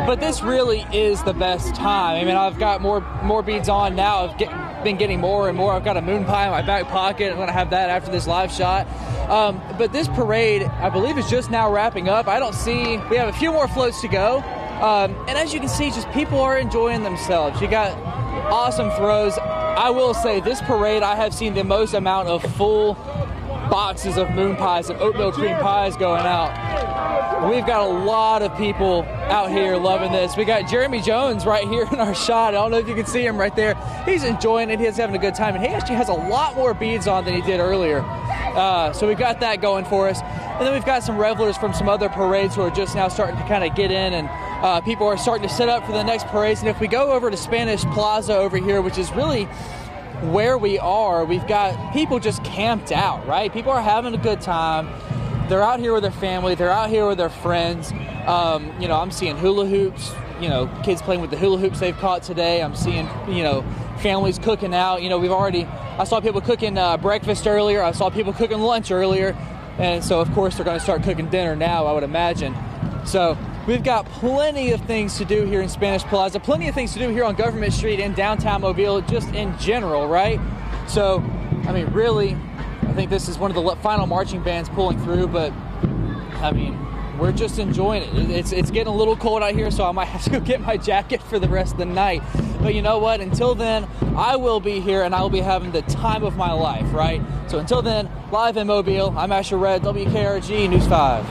But this really is the best time. I mean, I've got more beads on now. I've been getting more and more. I've got a moon pie in my back pocket. I'm going to have that after this live shot. But this parade, I believe, is just now wrapping up. We have a few more floats to go. And as you can see, just people are enjoying themselves. You got awesome throws. I will say this parade, I have seen the most amount of full boxes of moon pies and oatmeal cream pies going out. We've got a lot of people out here loving this. We got Jeremy Jones right here in our shot. I don't know if you can see him right there. He's enjoying it. He's having a good time. And he actually has a lot more beads on than he did earlier. So we've got that going for us. And then we've got some revelers from some other parades who are just now starting to kind of get in, and people are starting to set up for the next parades. And if we go over to Spanish Plaza over here, which is really where we are, we've got people just camped out, right? People are having a good time. They're out here with their family. They're out here with their friends. You know, I'm seeing hula hoops, you know, kids playing with the hula hoops they've caught today. I'm seeing, you know, families cooking out. You know, I saw people cooking breakfast earlier. I saw people cooking lunch earlier. And so, of course, they're going to start cooking dinner now, I would imagine. So we've got plenty of things to do here in Spanish Plaza, plenty of things to do here on Government Street in downtown Mobile, just in general, right? So, I mean, really, I think this is one of the final marching bands pulling through, but, I mean, we're just enjoying it. It's getting a little cold out here, so I might have to go get my jacket for the rest of the night. But you know what? Until then, I will be here, and I will be having the time of my life, right? So until then, live in Mobile, I'm Asher Red, WKRG News 5.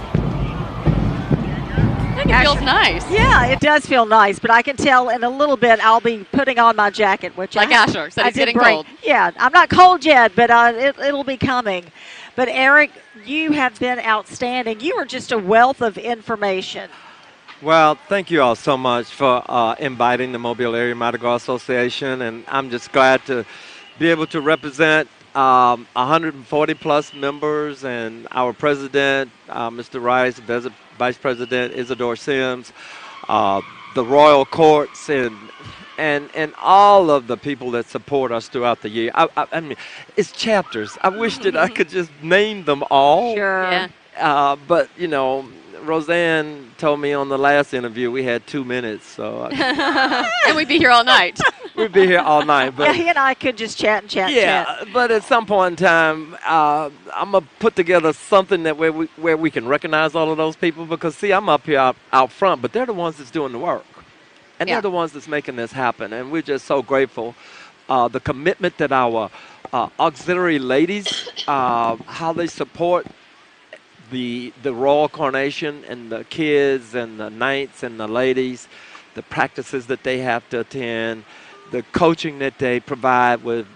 I think it feels nice. Yeah, it does feel nice, but I can tell in a little bit I'll be putting on my jacket, which Like Asher said, I it's did getting bring. cold. Yeah, I'm not cold yet, but it'll be coming. But Eric, you have been outstanding. You are just a wealth of information. Well, thank you all so much for inviting the Mobile Area Mardi Gras Association, and I'm just glad to be able to represent 140 plus members and our president, Mr. Rice, Vice President Isidore Sims, the Royal Courts, and all of the people that support us throughout the year. I mean, it's chapters. I wish that I could just name them all. Sure. Yeah. But, you know, Roseanne told me on the last interview we had 2 minutes, so And we'd be here all night. we'd be here all night. But Yeah, he and I could just chat and chat and chat. but at some point in time, I'm gonna put together something that where we can recognize all of those people, because see, I'm up here out front, but they're the ones that's doing the work, and they're the ones that's making this happen, and we're just so grateful. The commitment that our auxiliary ladies, how they support the royal coronation and the kids and the knights and the ladies, the practices that they have to attend, the coaching that they provide with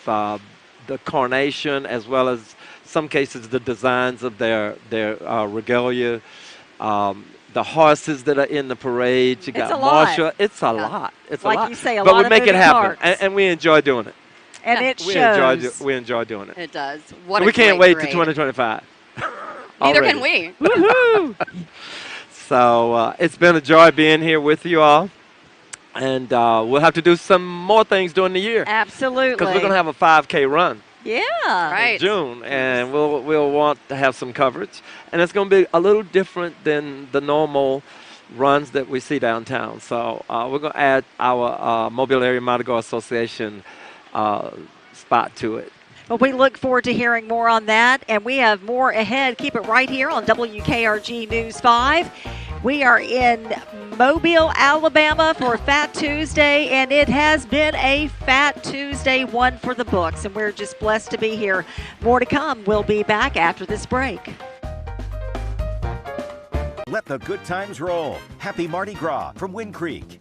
the coronation, as well as some cases the designs of their regalia, the horses that are in the parade. You got a lot. Marshall. It's a lot. It's Like a lot. you say, a but lot we of make it moving happen, parts. and we enjoy doing it. And it We shows. enjoy doing it. It does. What we a can't great wait to parade. 2025. Neither Already. can we. Woohoo! So it's been a joy being here with you all. And we'll have to do some more things during the year. Absolutely. Because we're going to have a 5K run Yeah. Right. in June. And we'll want to have some coverage. And it's going to be a little different than the normal runs that we see downtown. So we're going to add our Mobile Area Mardi Gras Association spot to it. Well, we look forward to hearing more on that, and we have more ahead. Keep it right here on WKRG News 5. We are in Mobile, Alabama for Fat Tuesday, and it has been a Fat Tuesday, one for the books, and we're just blessed to be here. More to come. We'll be back after this break. Let the good times roll. Happy Mardi Gras from Wind Creek.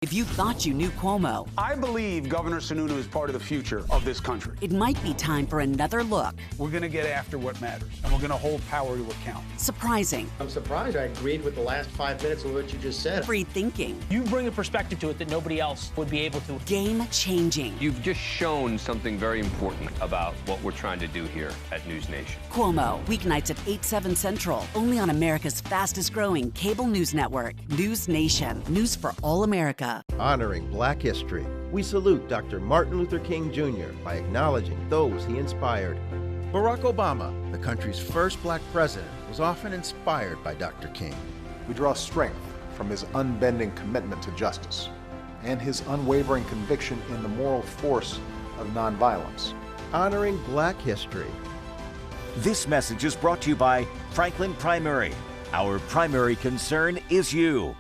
If you thought you knew Cuomo, I believe Governor Sununu is part of the future of this country. it might be time for another look. We're going to get after what matters, and we're going to hold power to account. Surprising. I'm surprised I agreed with the last 5 minutes of what you just said. Free thinking. You bring a perspective to it that nobody else would be able to. Game changing. You've just shown something very important about what we're trying to do here at News Nation. Cuomo, weeknights at 8/7 Central, only on America's fastest growing cable news network, News Nation. News for all America. Honoring Black history, we salute Dr. Martin Luther King Jr. by acknowledging those he inspired. Barack Obama, the country's first black president, was often inspired by Dr. King. We draw strength from his unbending commitment to justice and his unwavering conviction in the moral force of nonviolence. Honoring Black history. This message is brought to you by Franklin Primary. Our primary concern is you.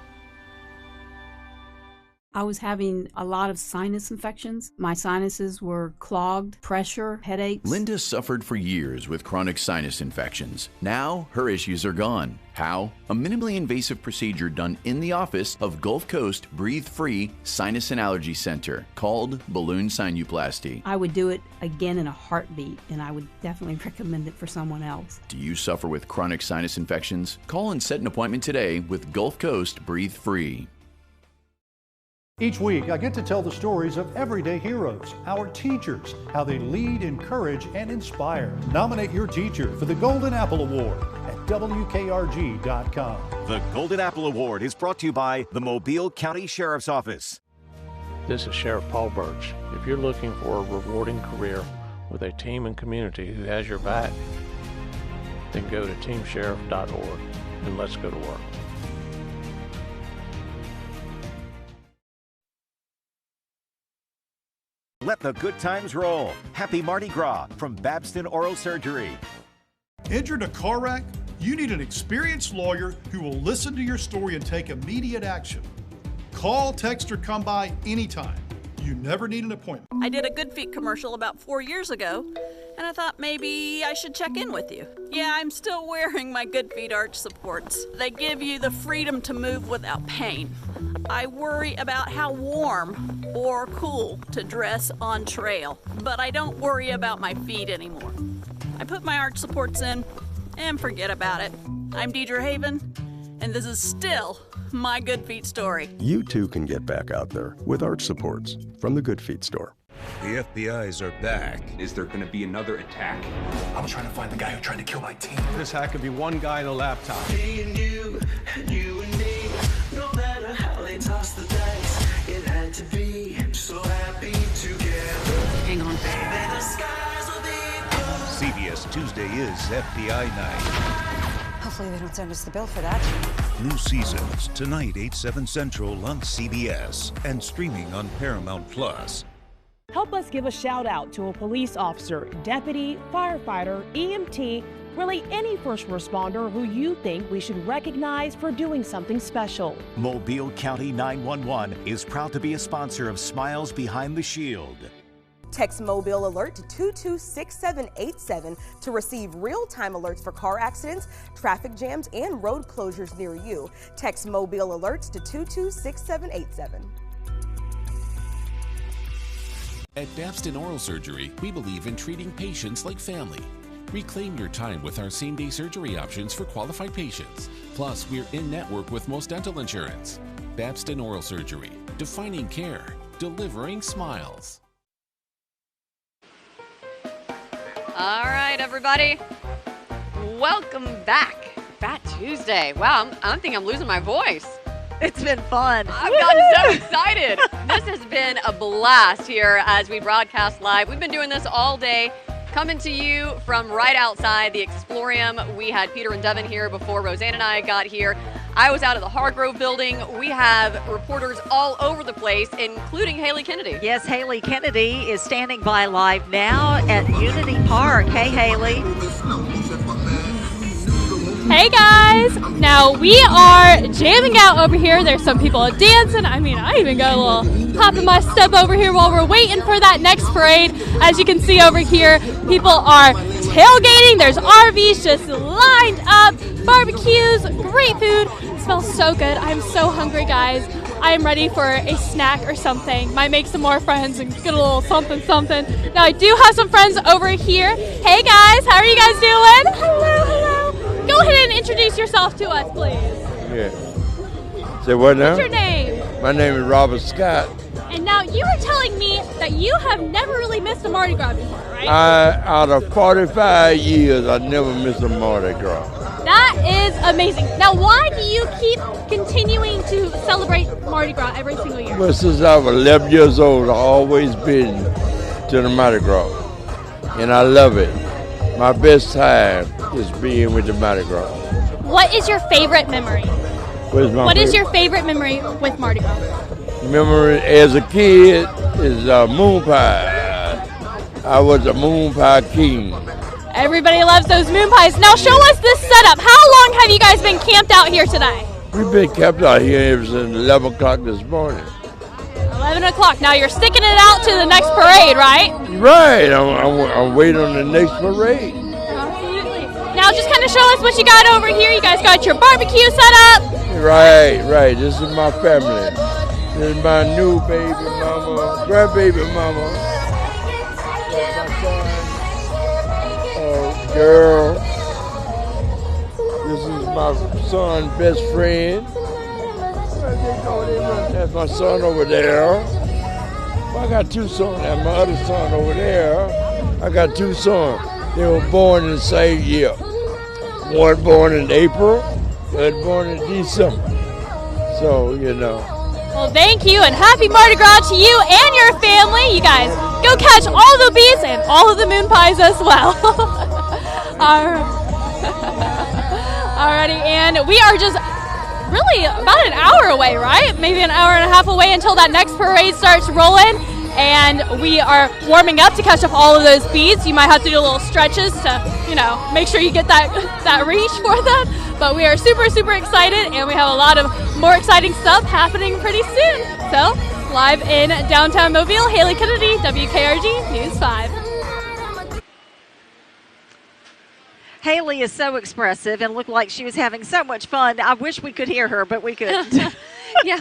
I was having a lot of sinus infections. My sinuses were clogged, pressure, headaches. Linda suffered for years with chronic sinus infections. Now her issues are gone. How? A minimally invasive procedure done in the office of Gulf Coast Breathe Free Sinus and Allergy Center called balloon sinuplasty. I would do it again in a heartbeat, and I would definitely recommend it for someone else. Do you suffer with chronic sinus infections? Call and set an appointment today with Gulf Coast Breathe Free. Each week, I get to tell the stories of everyday heroes, our teachers, how they lead, encourage, and inspire. Nominate your teacher for the Golden Apple Award at WKRG.com. The Golden Apple Award is brought to you by the Mobile County Sheriff's Office. This is Sheriff Paul Birch. If you're looking for a rewarding career with a team and community who has your back, then go to teamsheriff.org and let's go to work. Let the good times roll. Happy Mardi Gras from Babston Oral Surgery. Injured in a car wreck? You need an experienced lawyer who will listen to your story and take immediate action. Call, text, or come by anytime. You never need an appointment. I did a Good Feet commercial about 4 years ago, and I thought maybe I should check in with you. Yeah, I'm still wearing my Good Feet arch supports. They give you the freedom to move without pain. I worry about how warm or cool to dress on trail, but I don't worry about my feet anymore. I put my arch supports in and forget about it. I'm Deidre Haven, and this is still my Good Feet story. You too can get back out there with arch supports from the Good Feet store. The FBI's are back. Is there going to be another attack? I'm trying to find the guy who tried to kill my team. This hack could be one guy and a laptop. Me and you and me. No matter how they toss the dice, it had to be so happy together. Hang on. Baby, the skies will be blue. CBS Tuesday is FBI Night. Hopefully they don't send us the bill for that. New seasons tonight, 8/7 Central on CBS and streaming on Paramount Plus. Help us give a shout out to a police officer, deputy, firefighter, EMT, really any first responder who you think we should recognize for doing something special. Mobile County 911 is proud to be a sponsor of Smiles Behind the Shield. Text Mobile Alert to 226787 to receive real-time alerts for car accidents, traffic jams, and road closures near you. Text Mobile Alerts to 226787. At Babston Oral Surgery, we believe in treating patients like family. Reclaim your time with our same-day surgery options for qualified patients. Plus, we're in network with most dental insurance. Babston Oral Surgery, defining care, delivering smiles. All right, everybody. Welcome back. Fat Tuesday. Wow, I think I'm losing my voice. It's been fun. I've gotten so excited. This has been a blast here as we broadcast live. We've been doing this all day, coming to you from right outside the Explorium. We had Peter and Devin here before Roseanne and I got here. I was out of the Hargrove building. We have reporters all over the place, including Haley Kennedy. Yes, Haley Kennedy is standing by live now at Unity Park. Hey, Haley. Hey guys! Now we are jamming out over here. There's some people dancing. I mean, I even got a little hop in my step over here while we're waiting for that next parade. As you can see over here, people are tailgating. There's RVs just lined up, barbecues, great food. It smells so good. I'm so hungry, guys. I am ready for a snack or something. Might make some more friends and get a little something. Now I do have some friends over here. Hey guys, how are you guys doing? Hello. Go ahead and introduce yourself to us, please. Yeah. Say what now? What's your name? My name is Robert Scott. And now you were telling me that you have never really missed a Mardi Gras before, right? Out of 45 years, I never missed a Mardi Gras. That is amazing. Now, why do you keep continuing to celebrate Mardi Gras every single year? Well, since I was 11 years old, I've always been to the Mardi Gras, and I love it. My best time is being with the Mardi Gras. What is your favorite memory? What is your favorite memory with Mardi Gras? Memory as a kid is moon pie. I was a moon pie king. Everybody loves those moon pies. Now show us this setup. How long have you guys been camped out here today? We've been camped out here ever since 11 o'clock this morning. 11 o'clock. Now you're sticking it out to the next parade, right? Right. I'm waiting on the next parade. Absolutely. Now just kind of show us what you got over here. You guys got your barbecue set up. Right. This is my family. This is my new baby mama, grandbaby mama. That's my son, girl. This is my son's best friend. That's my son over there. I got two sons. That's my other son over there. I got two sons. They were born in the same year. One born in April, the other born in December. So, you know. Well, thank you, and happy Mardi Gras to you and your family. You guys go catch all the bees and all of the moon pies as well. Alrighty, and we are just really about an hour away, right? Maybe an hour and a half away until that next parade starts rolling. And we are warming up to catch up all of those beads. You might have to do little stretches to, make sure you get that reach for them. But we are super, super excited, and we have a lot of more exciting stuff happening pretty soon. So, live in downtown Mobile, Haley Kennedy, WKRG News 5. Haley is so expressive and looked like she was having so much fun. I wish we could hear her, but we couldn't. Yeah,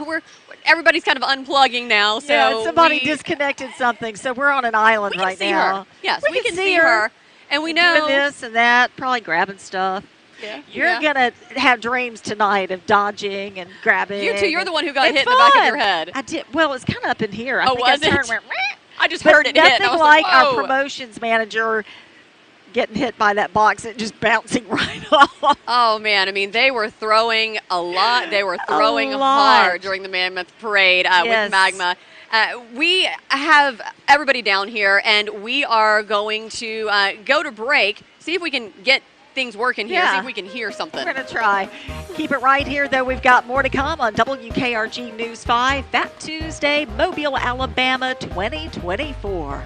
everybody's kind of unplugging now. So yeah, somebody disconnected something, so we're on an island right now. Yes, we can see her. And we know. Doing this and that, probably grabbing stuff. Yeah. You're going to have dreams tonight of dodging and grabbing. You too. You're the one who got hit in the back of your head. I did. Well, it's kind of up in here. Oh, was it? I just heard it hit. And I was like whoa. Our promotions manager getting hit by that box and just bouncing right off. Oh, man. I mean, they were throwing a lot. They were throwing hard during the Mammoth Parade with Magma. We have everybody down here, and we are going to go to break, see if we can get things working here, see if we can hear something. We're going to try. Keep it right here, though. We've got more to come on WKRG News 5, Fat Tuesday, Mobile, Alabama 2024.